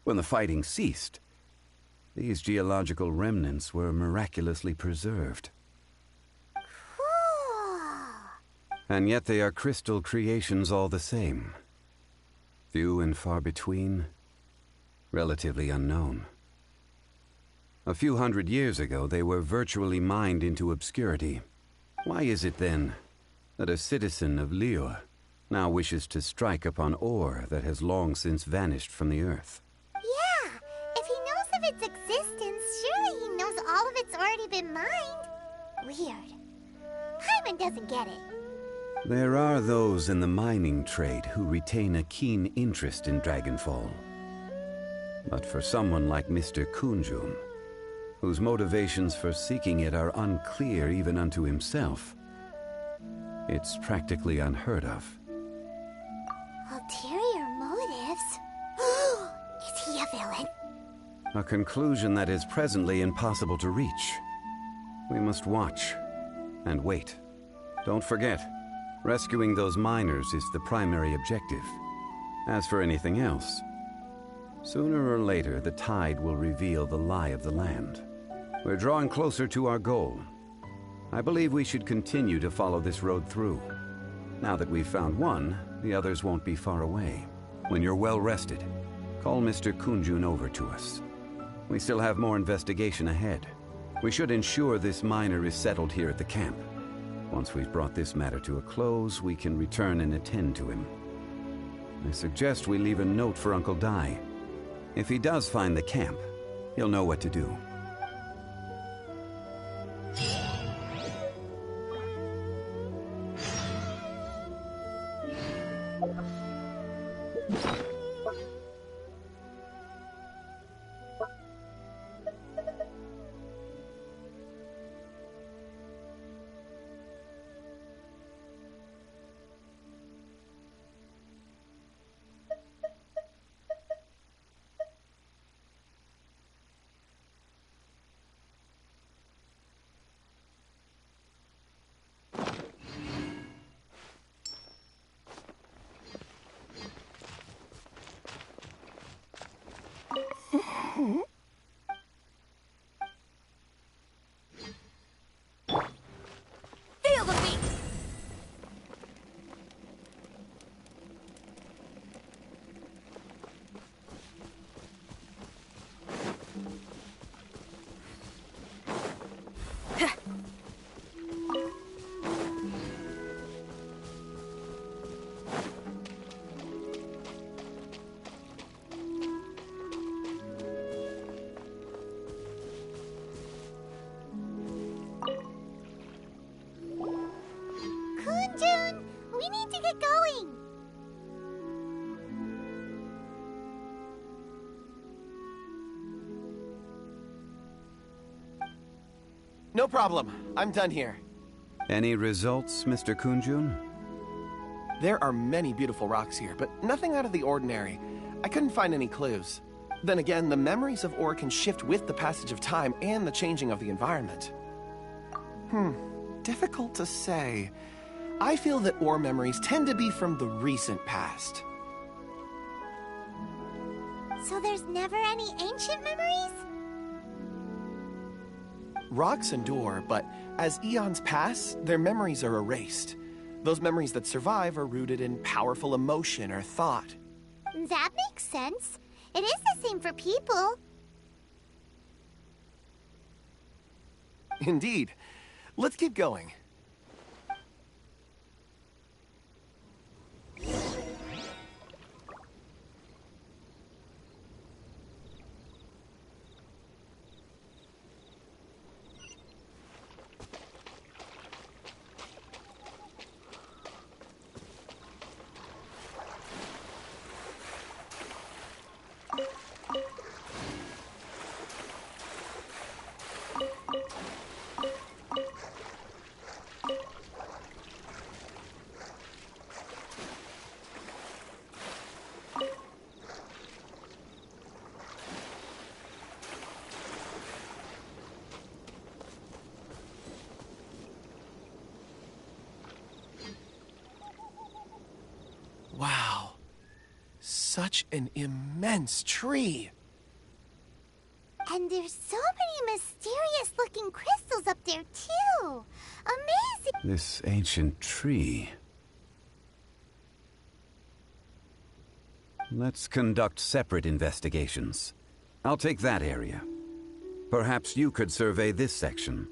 When the fighting ceased, these geological remnants were miraculously preserved. And yet they are crystal creations all the same. Few and far between, relatively unknown. A few hundred years ago, they were virtually mined into obscurity. Why is it then that a citizen of Liyue now wishes to strike upon ore that has long since vanished from the earth? Yeah, if he knows of its existence, surely he knows all of it's already been mined. Weird. Paimon doesn't get it. There are those in the mining trade who retain a keen interest in Dragonfall. But for someone like Mr. Kunjun, whose motivations for seeking it are unclear even unto himself, it's practically unheard of. Ulterior motives? Is he a villain? A conclusion that is presently impossible to reach. We must watch and wait. Don't forget, rescuing those miners is the primary objective. As for anything else, sooner or later the tide will reveal the lie of the land. We're drawing closer to our goal. I believe we should continue to follow this road through. Now that we've found one, the others won't be far away. When you're well rested, call Mr. Kunjun over to us. We still have more investigation ahead. We should ensure this miner is settled here at the camp. Once we've brought this matter to a close, we can return and attend to him. I suggest we leave a note for Uncle Dai. If he does find the camp, he'll know what to do. Feel the beat! Kunjun, we need to get going. No problem. I'm done here. Any results, Mr. Kunjun? There are many beautiful rocks here, but nothing out of the ordinary. I couldn't find any clues. Then again, the memories of ore can shift with the passage of time and the changing of the environment. Difficult to say. I feel that ore memories tend to be from the recent past. So there's never any ancient memories? Rocks endure, but as eons pass, their memories are erased. Those memories that survive are rooted in powerful emotion or thought. That makes sense. It is the same for people. Indeed. Let's keep going. Wow. Such an immense tree. And there's so many mysterious-looking crystals up there, too. Amazing! This ancient tree. Let's conduct separate investigations. I'll take that area. Perhaps you could survey this section.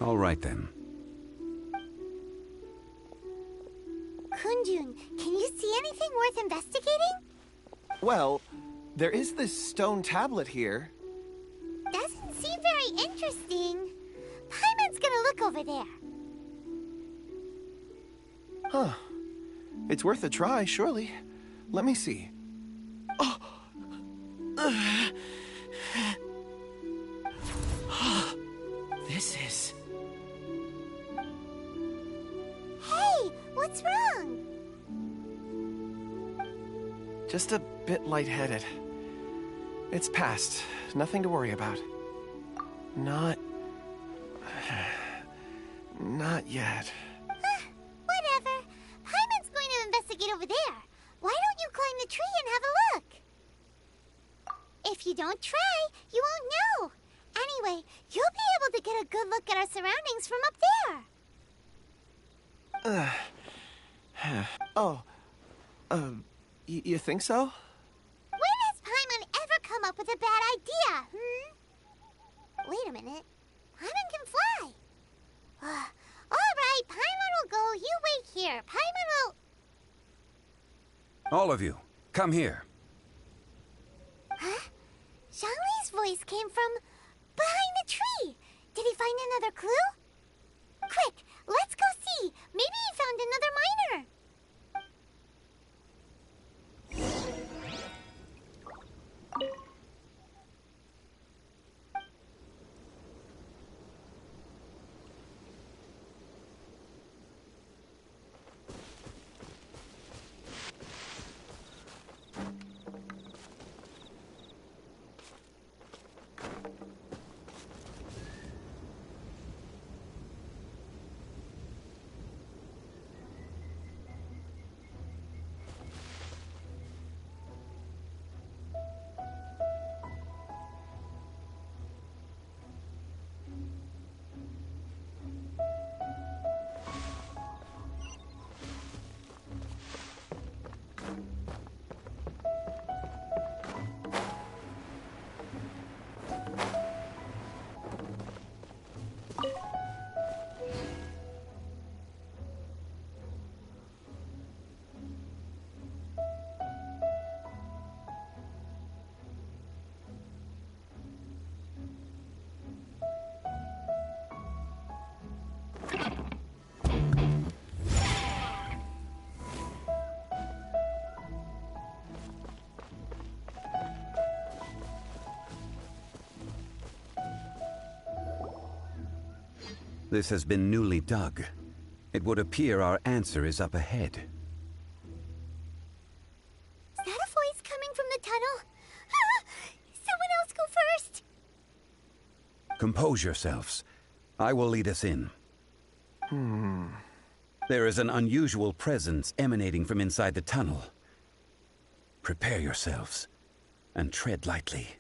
All right, then. Kunjun, can you see anything worth investigating? Well, there is this stone tablet here. Doesn't seem very interesting. Paimon's gonna look over there. Huh. It's worth a try, surely. Let me see. Oh! This is... Hey, what's wrong? just a bit lightheaded. It's past. Nothing to worry about. Not yet. Whatever. Paimon's going to investigate over there. Why don't you climb the tree and have a look? If you don't try, you won't know. Anyway, you'll be able to get a good look at our surroundings from up there. You think so? When has Paimon ever come up with a bad idea, Wait a minute. Paimon can fly. All right, Paimon will go. You wait here. Paimon will... All of you, come here. Huh? Zhongli's voice came from behind the tree. Did he find another clue? Quick, let's go see. Maybe he found another miner. This has been newly dug. It would appear our answer is up ahead. Is that a voice coming from the tunnel? Someone else go first. Compose yourselves. I will lead us in. There is an unusual presence emanating from inside the tunnel. Prepare yourselves, and tread lightly.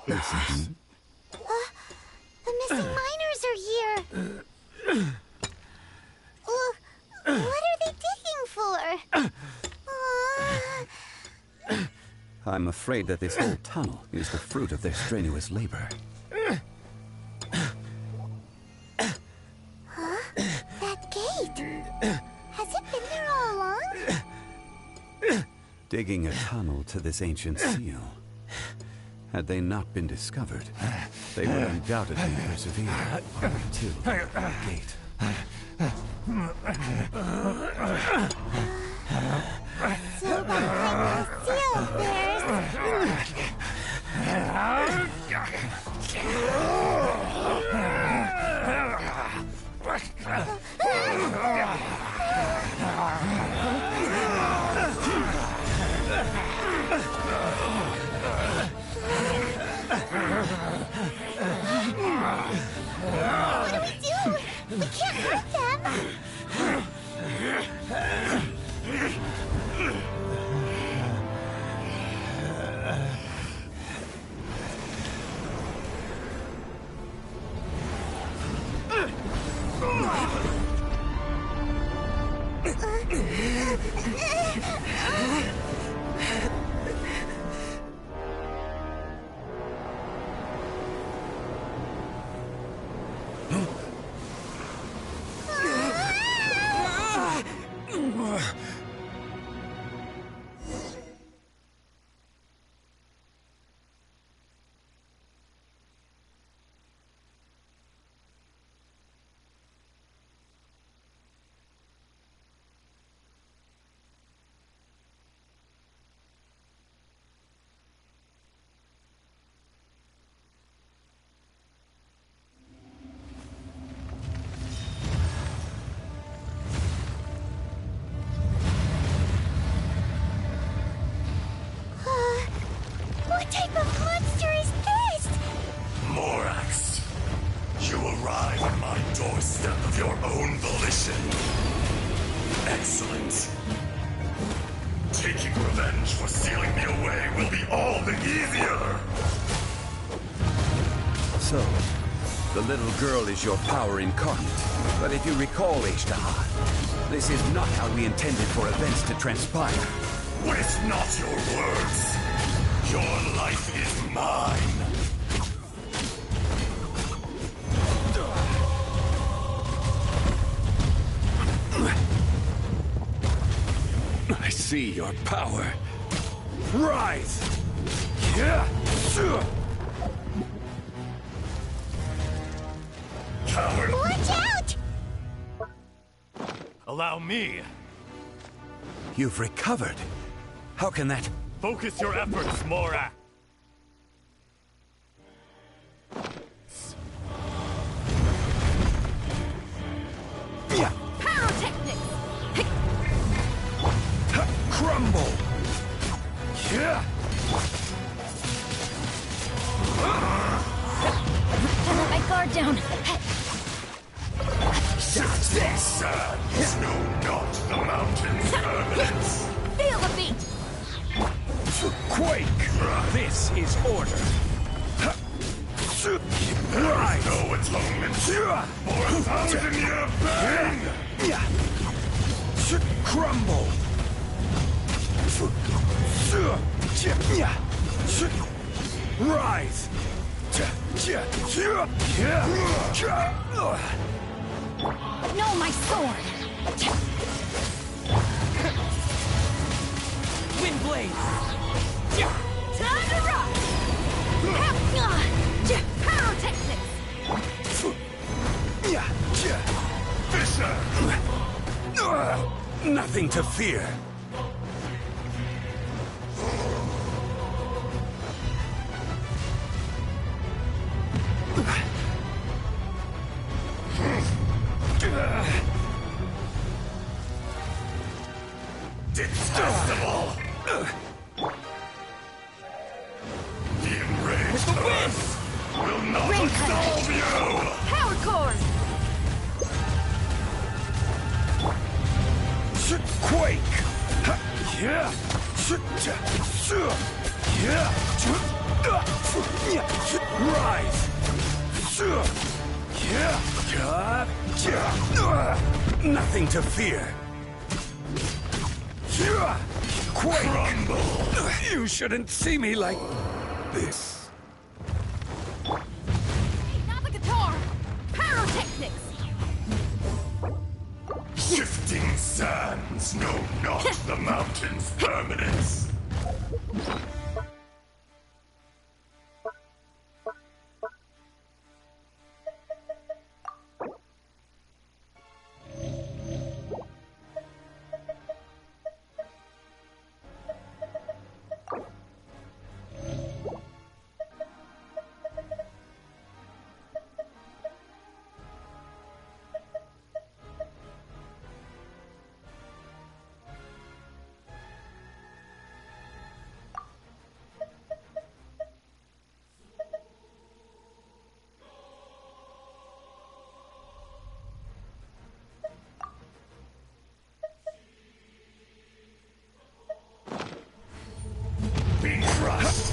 Listen. The missing miners are here. What are they digging for? I'm afraid that this whole tunnel is the fruit of their strenuous labor. Huh? That gate. Has it been there all along? Digging a tunnel to this ancient seal. Had they not been discovered, they would undoubtedly persevere to the gate. So behind the seal, What do we do? We can't hurt them. What type of monster is this? Morax, you arrive at my doorstep of your own volition. Excellent. Taking revenge for sealing me away will be all the easier. So, the little girl is your power incarnate. But if you recall, H-Dahar, this is not how we intended for events to transpire. Waste not your words. Your life is mine. I see your power. Rise! Coward! Watch out! Allow me. You've recovered. How can that... Focus your efforts, Morax. Pyrotechnics! Crumble! My guard down. Sands know not the mountain's permanence. Feel the beat! Quake! This is order. There is no atonement for 1,000-year pain! Crumble! Rise! No, my sword! Wind blade! Time to rock! Pyrotechnics! Fisher! Nothing to fear. Detestable! The enraged Earth will not absolve you! Power cord! Quake! Yeah! Rise! Nothing to fear. Quake! Crumble. You shouldn't see me like this. Hey, not the guitar! Pyrotechnics! Shifting sands know not the mountain's permanence.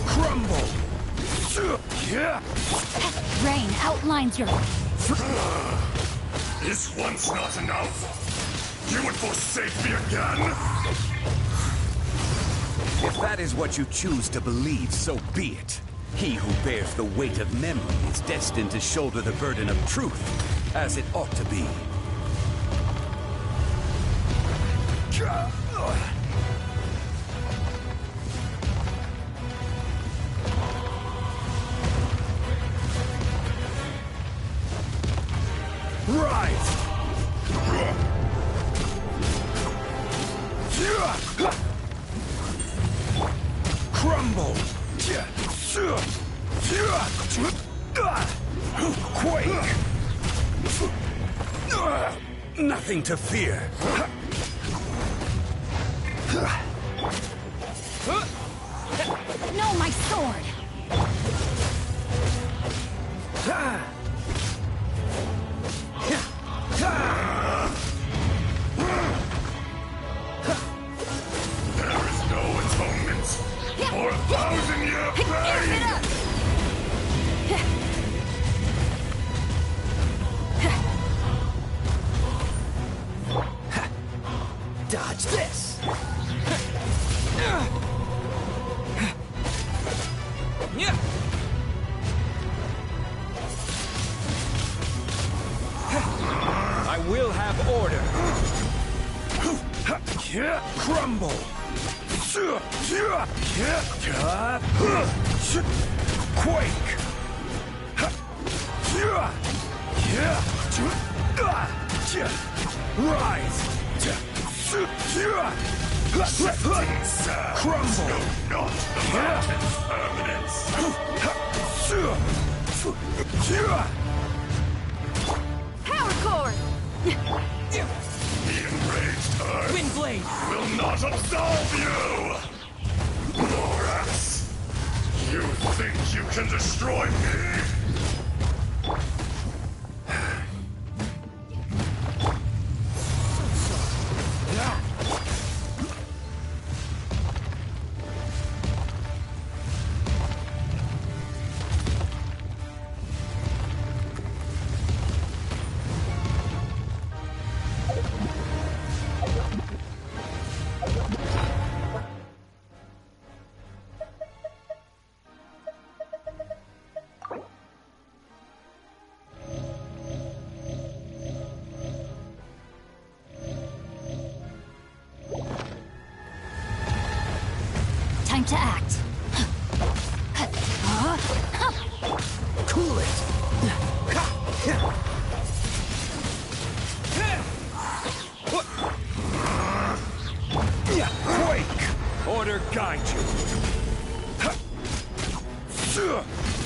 Crumble! Rain outlines your... Is once not enough? You would forsake me again? If that is what you choose to believe, so be it. He who bears the weight of memory is destined to shoulder the burden of truth, as it ought to be. Rise! Crumble! Quake! Nothing to fear. No, my sword! There is no atonement for 1,000-year pain! Dodge this! Yeah. I will have order. Crumble. Quake. Rise. Crumble. Not the mountain's permanence. Power cord! The enraged Earth Windblade! will not absolve you! Borax! You think you can destroy me? Time to act. Cool it. Quake. Order guide you.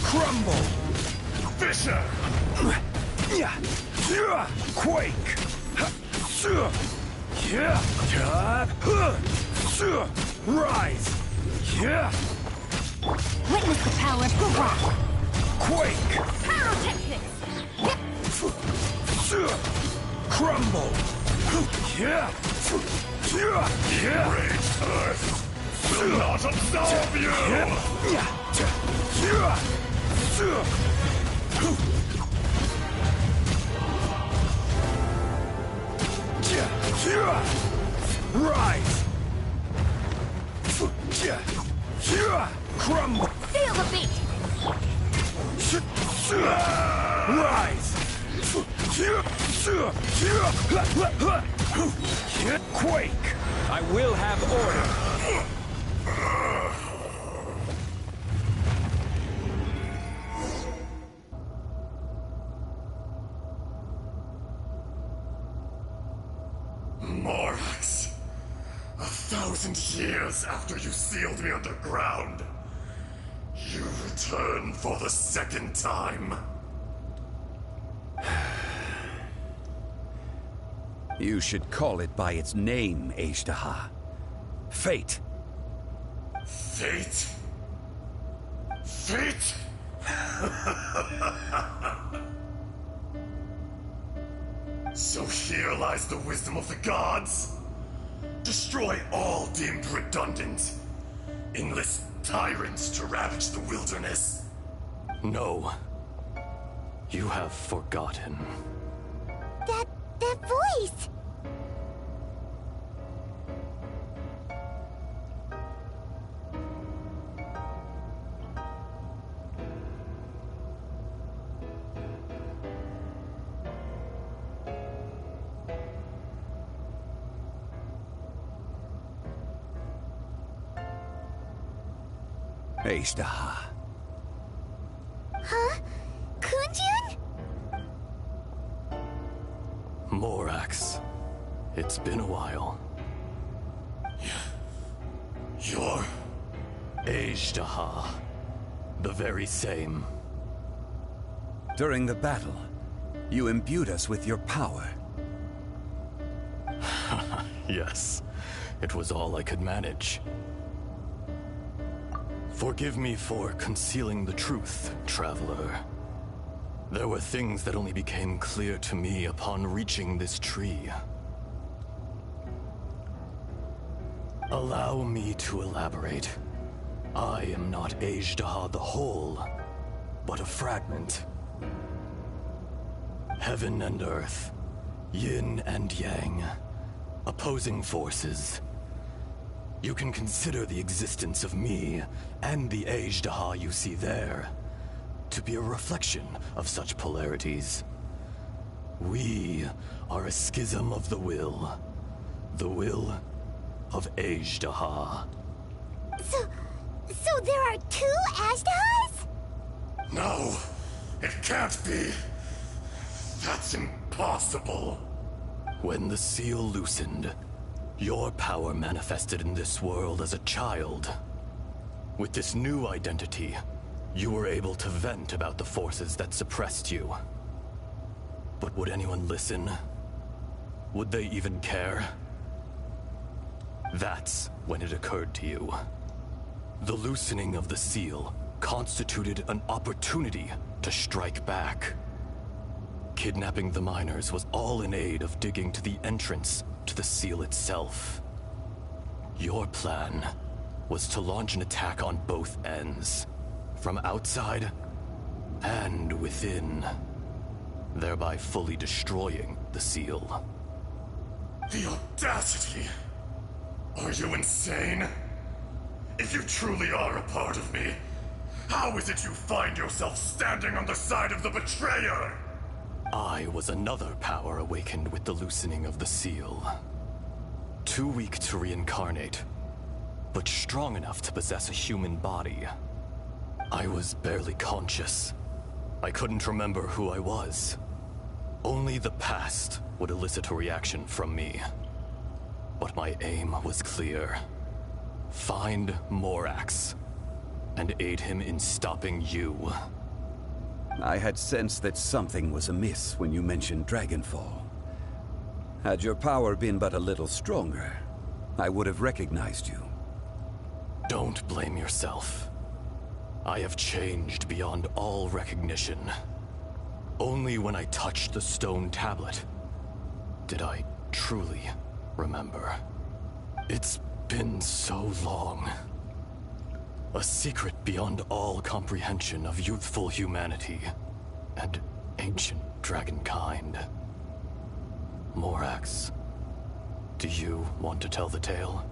Crumble. Fisher! Quake! Rise! Witness the power of the rock! Quake! Pyrotechnics! Crumble! Enraged Earth will not absolve you! Rise! Crumble! Feel the beat! Rise! Quake! I will have order! Morax, 1,000 years after you sealed me underground, you return for the second time. You should call it by its name, Ajdaha. Fate. Fate? Fate? So here lies the wisdom of the gods. Destroy all deemed redundant. Enlist tyrants to ravage the wilderness. No. You have forgotten. That voice! Ajdaha. Huh? Kunjun? Morax. It's been a while. You're... Ajdaha. The very same. During the battle, you imbued us with your power. Yes. It was all I could manage. Forgive me for concealing the truth, traveler. There were things that only became clear to me upon reaching this tree. Allow me to elaborate. I am not Ajdaha the whole, but a fragment. Heaven and earth, yin and yang, opposing forces. You can consider the existence of me and the Ajdaha you see there to be a reflection of such polarities. We are a schism of the will of Ajdaha. So there are two Ajdahas? No, it can't be. That's impossible. When the seal loosened, your power manifested in this world as a child. With this new identity, you were able to vent about the forces that suppressed you. But would anyone listen? Would they even care? That's when it occurred to you. The loosening of the seal constituted an opportunity to strike back. Kidnapping the miners was all in aid of digging to the entrance to the seal itself. Your plan was to launch an attack on both ends, from outside and within, thereby fully destroying the seal. The audacity! Are you insane? If you truly are a part of me, how is it you find yourself standing on the side of the betrayer? I was another power awakened with the loosening of the seal. Too weak to reincarnate, but strong enough to possess a human body. I was barely conscious. I couldn't remember who I was. Only the past would elicit a reaction from me. But my aim was clear. Find Morax, and aid him in stopping you. I had sensed that something was amiss when you mentioned Dragonfall. Had your power been but a little stronger, I would have recognized you. Don't blame yourself. I have changed beyond all recognition. Only when I touched the stone tablet did I truly remember. It's been so long. A secret beyond all comprehension of youthful humanity and ancient dragonkind. Morax, do you want to tell the tale?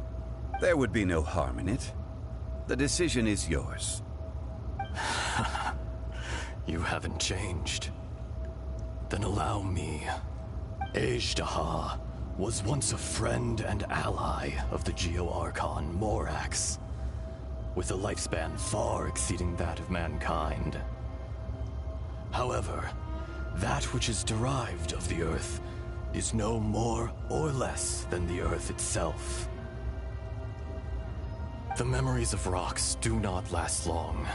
There would be no harm in it. The decision is yours. You haven't changed. Then allow me. Ajdaha was once a friend and ally of the Geo-Archon Morax, with a lifespan far exceeding that of mankind. However, that which is derived of the Earth is no more or less than the Earth itself. The memories of rocks do not last long.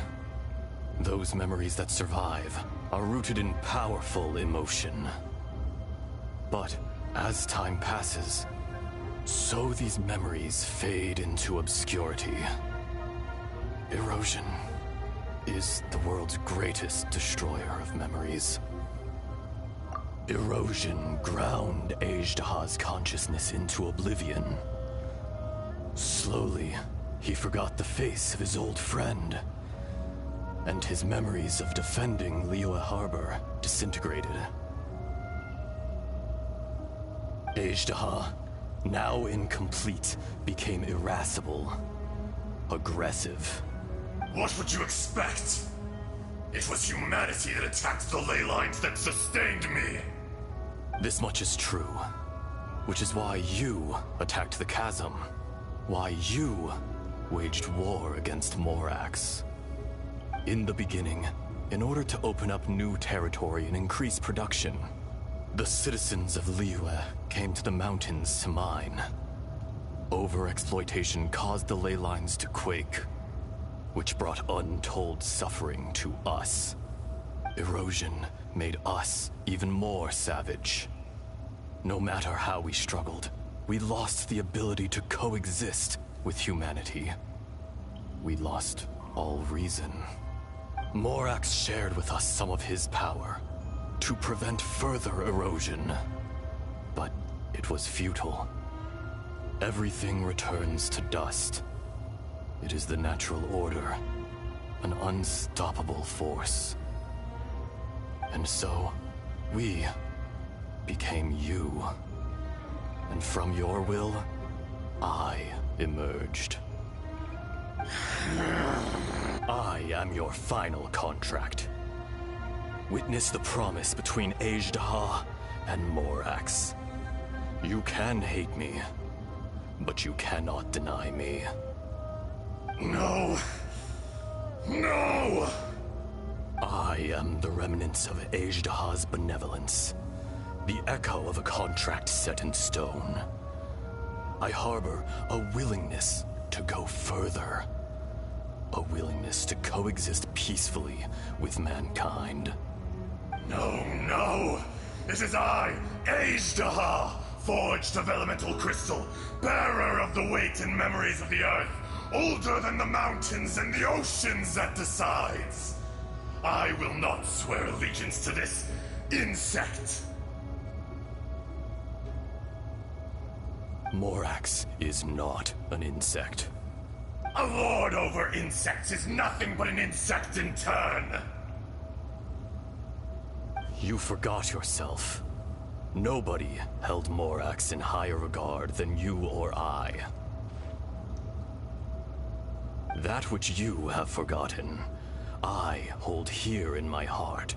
Those memories that survive are rooted in powerful emotion. But as time passes, so these memories fade into obscurity. Erosion is the world's greatest destroyer of memories. Erosion ground Ajdaha's consciousness into oblivion. Slowly, he forgot the face of his old friend, and his memories of defending Liyue Harbor disintegrated. Ajdaha, now incomplete, became irascible, aggressive. What would you expect? It was humanity that attacked the ley lines that sustained me. This much is true, which is why you attacked the chasm, why you waged war against Morax. In the beginning, in order to open up new territory and increase production, the citizens of Liyue came to the mountains to mine. Overexploitation caused the ley lines to quake, which brought untold suffering to us. Erosion made us even more savage. No matter how we struggled, we lost the ability to coexist with humanity. We lost all reason. Morax shared with us some of his power to prevent further erosion, but it was futile. Everything returns to dust. It is the natural order, an unstoppable force. And so, we became you. And from your will, I emerged. I am your final contract. Witness the promise between Ajdaha and Morax. You can hate me, but you cannot deny me. No. No! I am the remnants of Ajdaha's benevolence, the echo of a contract set in stone. I harbor a willingness to go further, a willingness to coexist peacefully with mankind. No, no! It is I, Ajdaha, forged of elemental crystal, bearer of the weight and memories of the earth, older than the mountains and the oceans that decides. I will not swear allegiance to this insect. Morax is not an insect. A lord over insects is nothing but an insect in turn. You forgot yourself. Nobody held Morax in higher regard than you or I. That which you have forgotten, I hold here in my heart.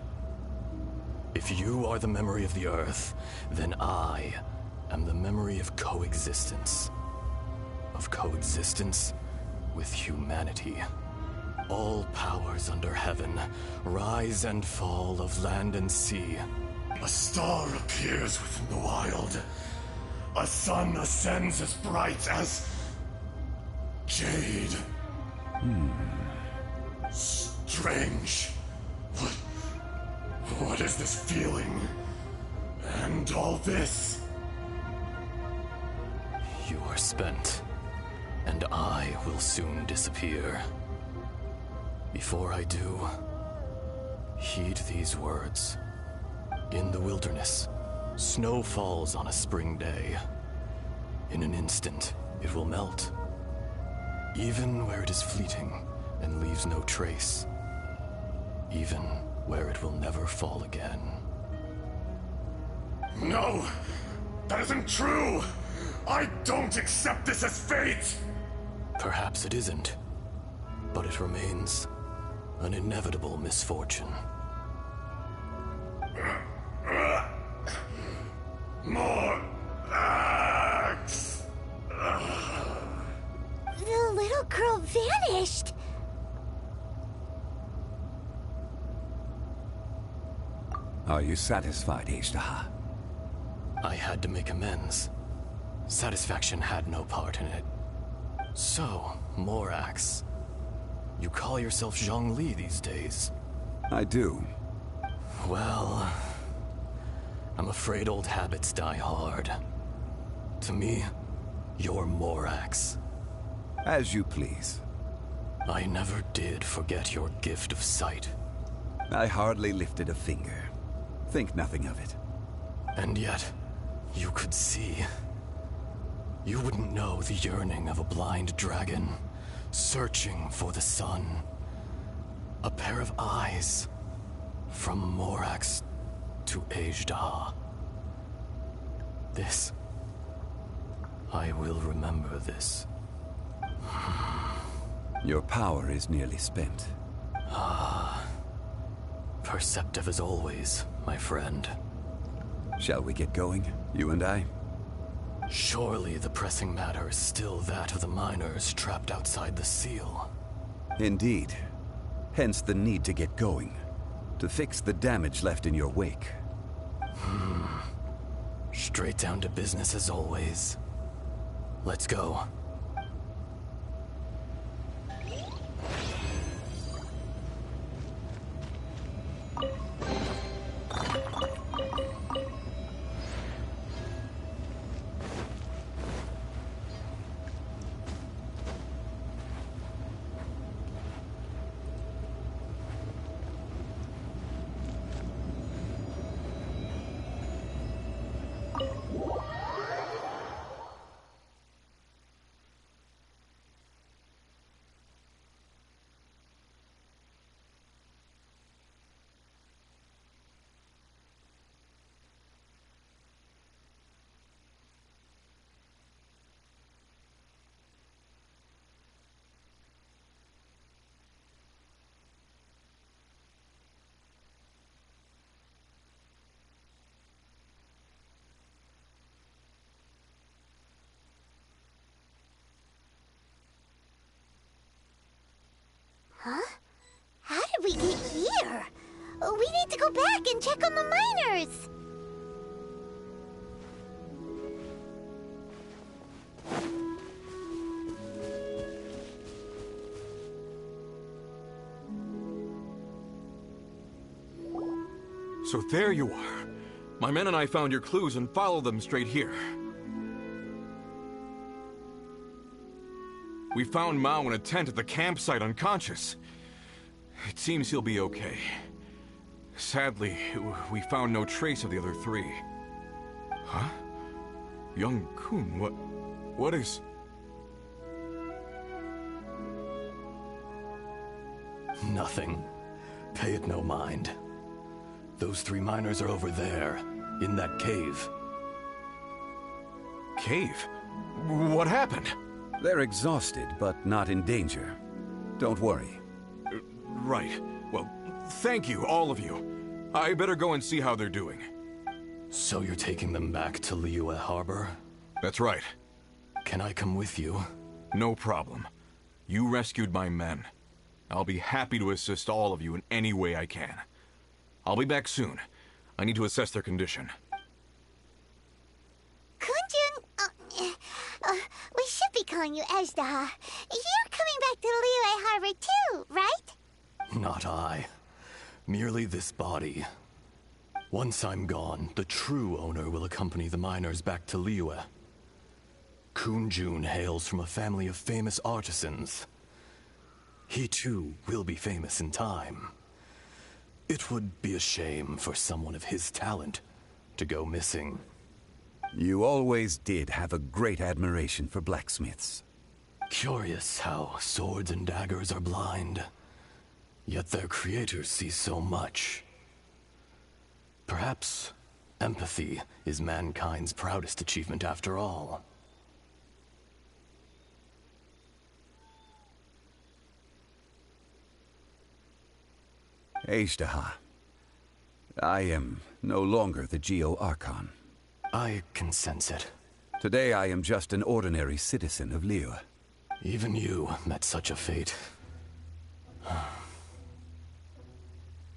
If you are the memory of the Earth, then I am the memory of coexistence. Of coexistence with humanity. All powers under heaven, rise and fall of land and sea. A star appears within the wild. A sun ascends as bright as jade. Strange. What is this feeling? And all this? You are spent, and I will soon disappear. Before I do, heed these words. In the wilderness, snow falls on a spring day. In an instant, it will melt. Even where it is fleeting and leaves no trace. Even where it will never fall again. No! That isn't true! I don't accept this as fate! Perhaps it isn't, but it remains an inevitable misfortune. More axe! The little girl vanished! Are you satisfied, Ishtaha? I had to make amends. Satisfaction had no part in it. So, Morax, you call yourself Zhongli these days? I do. Well, I'm afraid old habits die hard. To me, you're Morax. As you please. I never did forget your gift of sight. I hardly lifted a finger. Think nothing of it. And yet, you could see. You wouldn't know the yearning of a blind dragon, searching for the sun. A pair of eyes, from Morax to Ejdah. This, I will remember this. Your power is nearly spent. Perceptive as always, my friend. Shall we get going, you and I? Surely the pressing matter is still that of the miners trapped outside the seal. Indeed. Hence the need to get going. To fix the damage left in your wake. Straight down to business as always. Let's go. Huh? How did we get here? We need to go back and check on the miners! So there you are. My men and I found your clues and followed them straight here. We found Mao in a tent at the campsite unconscious. It seems he'll be okay. Sadly, we found no trace of the other three. Huh? Young Kun, what is... Nothing. Pay it no mind. Those three miners are over there, in that cave. Cave? What happened? They're exhausted, but not in danger. Don't worry. Right. Well, thank you, all of you. I better go and see how they're doing. So you're taking them back to Liyue Harbor? That's right. Can I come with you? No problem. You rescued my men. I'll be happy to assist all of you in any way I can. I'll be back soon. I need to assess their condition. Kunjun, we should be calling you Ejdah. You're coming back to Liyue Harbor too, right? Not I. Merely this body. Once I'm gone, the true owner will accompany the miners back to Liyue. Kunjun hails from a family of famous artisans. He too will be famous in time. It would be a shame for someone of his talent to go missing. You always did have a great admiration for blacksmiths. Curious how swords and daggers are blind, yet their creators see so much. Perhaps empathy is mankind's proudest achievement after all. Ejdaha, I am no longer the Geo-Archon. I can sense it. Today I am just an ordinary citizen of Liyue. Even you met such a fate.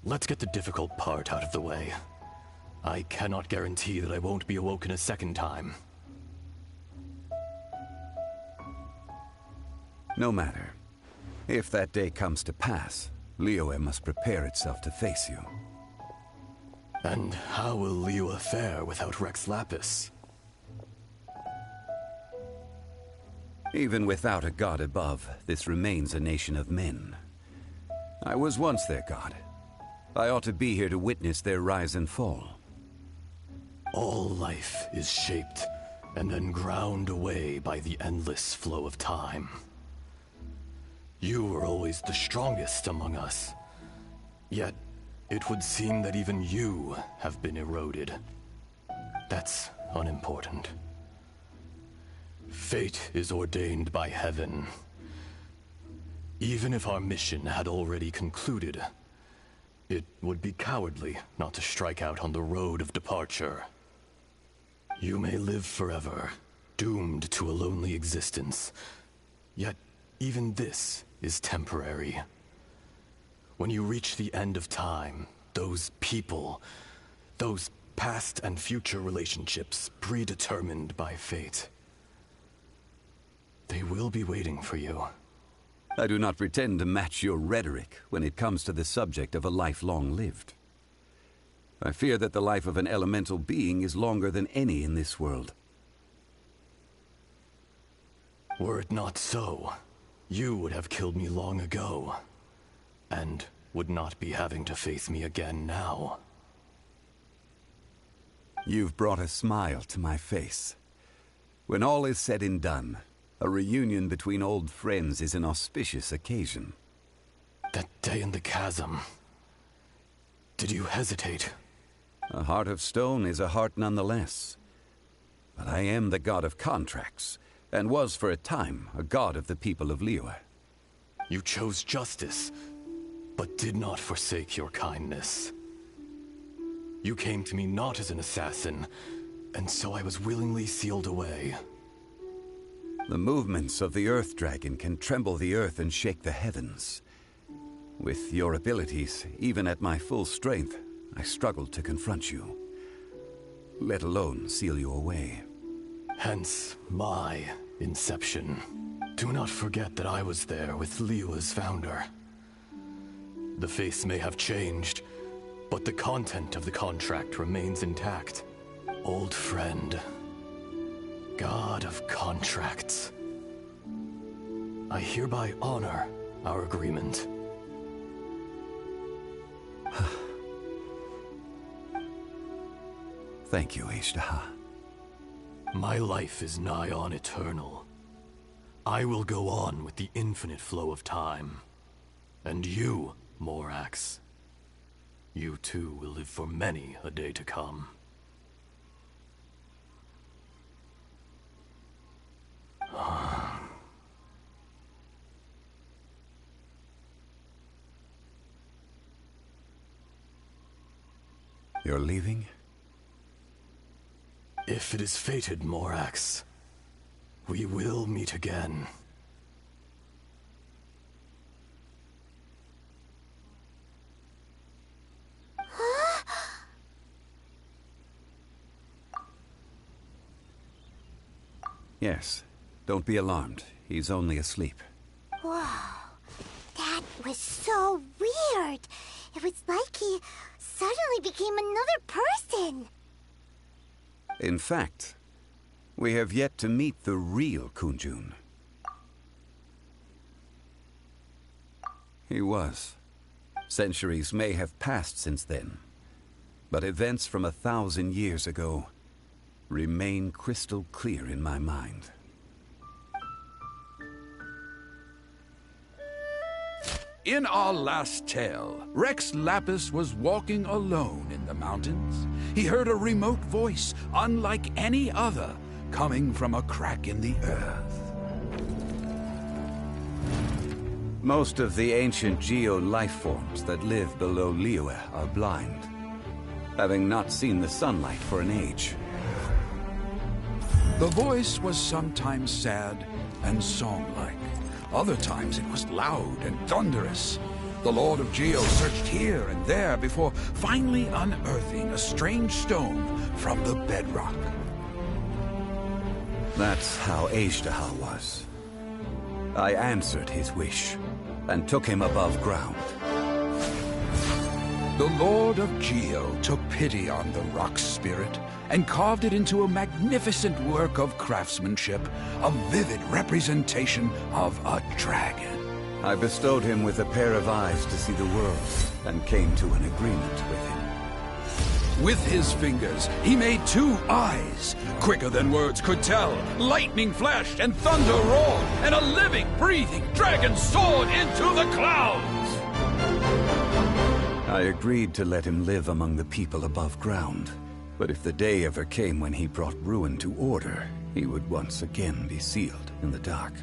Let's get the difficult part out of the way. I cannot guarantee that I won't be awoken a second time. No matter. If that day comes to pass, Liyue must prepare itself to face you. And how will Liyue fare without Rex Lapis? Even without a god above, this remains a nation of men. I was once their god. I ought to be here to witness their rise and fall. All life is shaped and then ground away by the endless flow of time. You were always the strongest among us. Yet, it would seem that even you have been eroded. That's unimportant. Fate is ordained by heaven. Even if our mission had already concluded, it would be cowardly not to strike out on the road of departure. You may live forever, doomed to a lonely existence. Yet, even this is temporary. When you reach the end of time, those people, those past and future relationships predetermined by fate, they will be waiting for you. I do not pretend to match your rhetoric when it comes to the subject of a life long lived. I fear that the life of an elemental being is longer than any in this world. Were it not so, you would have killed me long ago, and would not be having to face me again now. You've brought a smile to my face. When all is said and done, a reunion between old friends is an auspicious occasion. That day in the chasm, did you hesitate? A heart of stone is a heart nonetheless. But I am the god of contracts, and was for a time a god of the people of Liyue. You chose justice, but did not forsake your kindness. You came to me not as an assassin, and so I was willingly sealed away. The movements of the Earth Dragon can tremble the earth and shake the heavens. With your abilities, even at my full strength, I struggled to confront you, let alone seal you away. Hence my inception. Do not forget that I was there with Liyue's founder. The face may have changed, but the content of the contract remains intact. Old friend. God of contracts. I hereby honor our agreement. Thank you, Ejdaha. My life is nigh on eternal. I will go on with the infinite flow of time. And you, Morax, you too will live for many a day to come. You're leaving? If it is fated, Morax, we will meet again. Yes. Don't be alarmed. He's only asleep. Whoa. That was so weird. It was like he suddenly became another person. In fact, we have yet to meet the real Kunjun. He was. Centuries may have passed since then, but events from 1,000 years ago remain crystal clear in my mind. In our last tale, Rex Lapis was walking alone in the mountains. He heard a remote voice, unlike any other, coming from a crack in the earth. Most of the ancient geo-life forms that live below Liyue are blind, having not seen the sunlight for an age. The voice was sometimes sad and song-like. Other times it was loud and thunderous. The Lord of Geo searched here and there before finally unearthing a strange stone from the bedrock. That's how Azhdaha was. I answered his wish and took him above ground. The Lord of Geo took pity on the rock spirit and carved it into a magnificent work of craftsmanship, a vivid representation of a dragon. I bestowed him with a pair of eyes to see the world and came to an agreement with him. With his fingers, he made 2 eyes. Quicker than words could tell, lightning flashed and thunder roared, and a living, breathing dragon soared into the clouds! I agreed to let him live among the people above ground. But if the day ever came when he brought ruin to order, he would once again be sealed in the dark.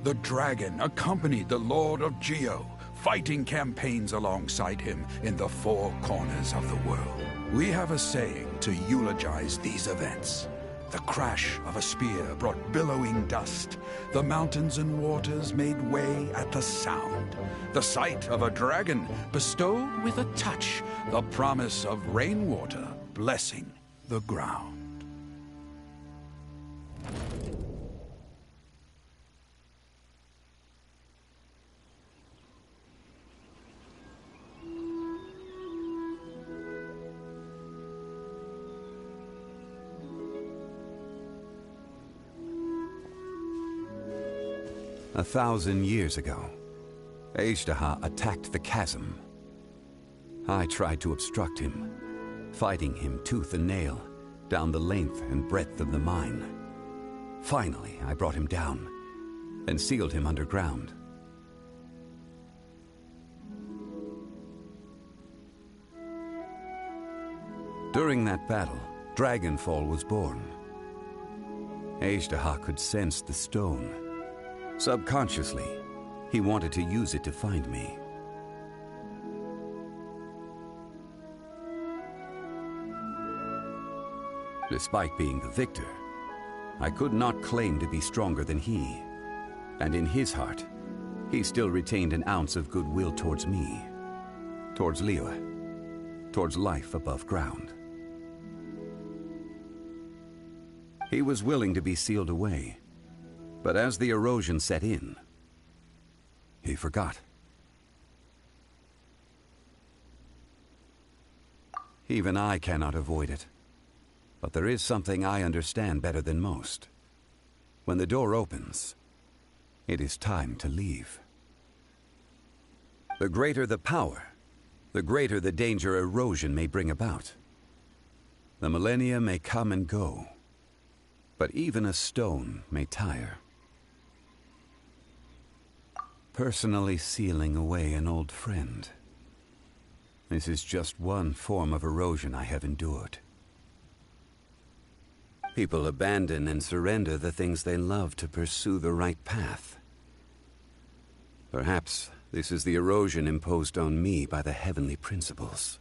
The dragon accompanied the Lord of Geo, fighting campaigns alongside him in the 4 corners of the world. We have a saying to eulogize these events. The crash of a spear brought billowing dust. The mountains and waters made way at the sound. The sight of a dragon bestowed with a touch the promise of rainwater blessing the ground. A 1,000 years ago, Azhdaha attacked the chasm. I tried to obstruct him, fighting him tooth and nail down the length and breadth of the mine. Finally, I brought him down and sealed him underground. During that battle, Dragonfall was born. Azhdaha could sense the stone. Subconsciously, he wanted to use it to find me. Despite being the victor, I could not claim to be stronger than he. And in his heart, he still retained an ounce of goodwill towards me, towards Liyue, towards life above ground. He was willing to be sealed away, but as the erosion set in, he forgot. Even I cannot avoid it. But there is something I understand better than most. When the door opens, it is time to leave. The greater the power, the greater the danger erosion may bring about. The millennia may come and go, but even a stone may tire. Personally sealing away an old friend. This is just one form of erosion I have endured. People abandon and surrender the things they love to pursue the right path. Perhaps this is the erosion imposed on me by the heavenly principles.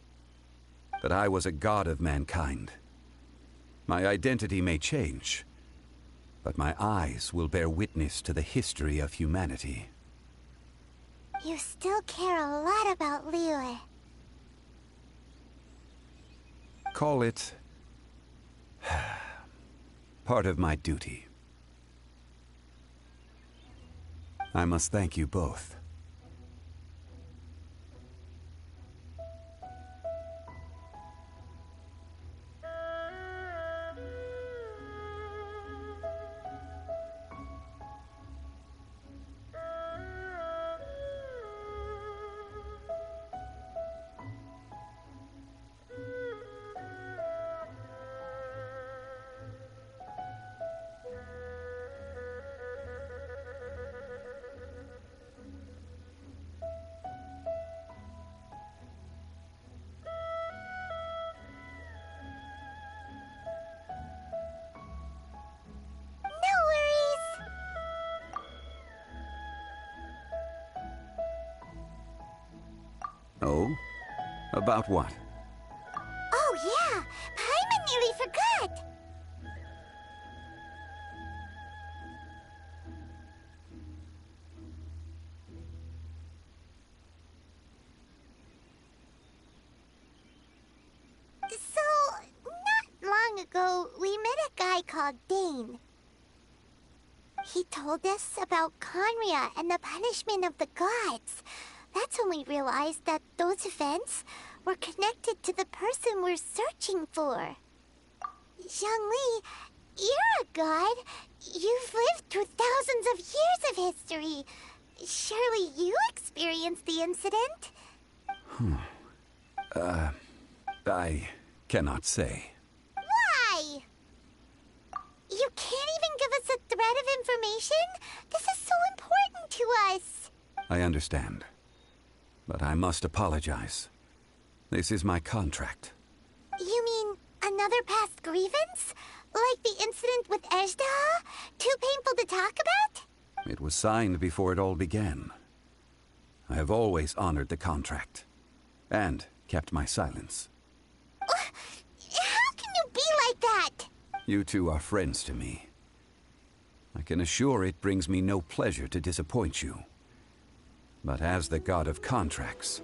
That I was a god of mankind. My identity may change, but my eyes will bear witness to the history of humanity. You still care a lot about Liyue. Call it part of my duty. I must thank you both. About what? Oh, yeah. Paimon nearly forgot. So, not long ago, we met a guy called Dane. He told us about Conria and the punishment of the gods. That's when we realized that those events were connected to the person we're searching for. Zhongli, you're a god. You've lived through thousands of years of history. Surely you experienced the incident? I cannot say. Why? You can't even give us a thread of information? This is so important to us. I understand. But I must apologize. This is my contract. You mean another past grievance? Like the incident with Ejdah? Too painful to talk about? It was signed before it all began. I have always honored the contract. And kept my silence. How can you be like that? You two are friends to me. I can assure it brings me no pleasure to disappoint you. But as the god of contracts,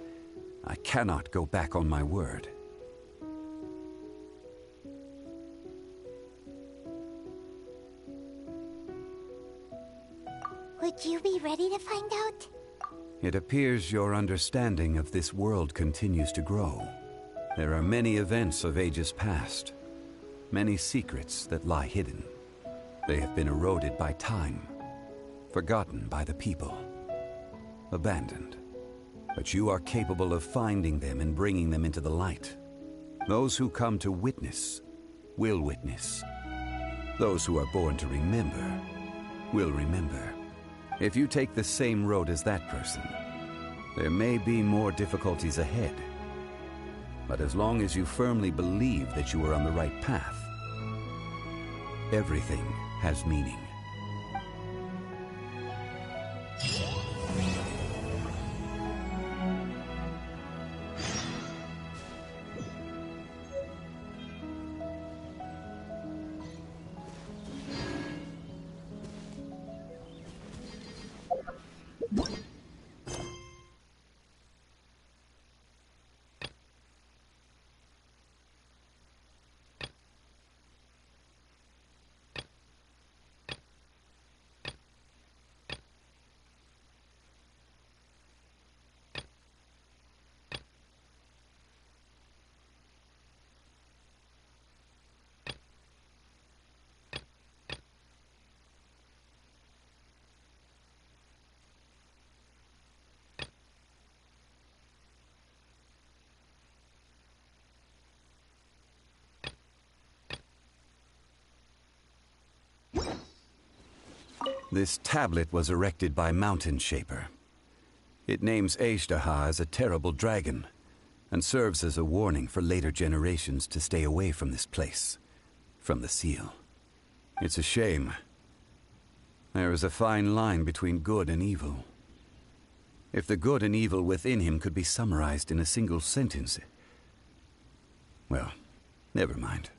I cannot go back on my word. Would you be ready to find out? It appears your understanding of this world continues to grow. There are many events of ages past, many secrets that lie hidden. They have been eroded by time, forgotten by the people, abandoned. But you are capable of finding them and bringing them into the light. Those who come to witness will witness. Those who are born to remember will remember. If you take the same road as that person, there may be more difficulties ahead. But as long as you firmly believe that you are on the right path, everything has meaning. This tablet was erected by Mountain Shaper. It names Ejdah as a terrible dragon, and serves as a warning for later generations to stay away from this place, from the seal. It's a shame. There is a fine line between good and evil. If the good and evil within him could be summarized in a single sentence... Well, never mind.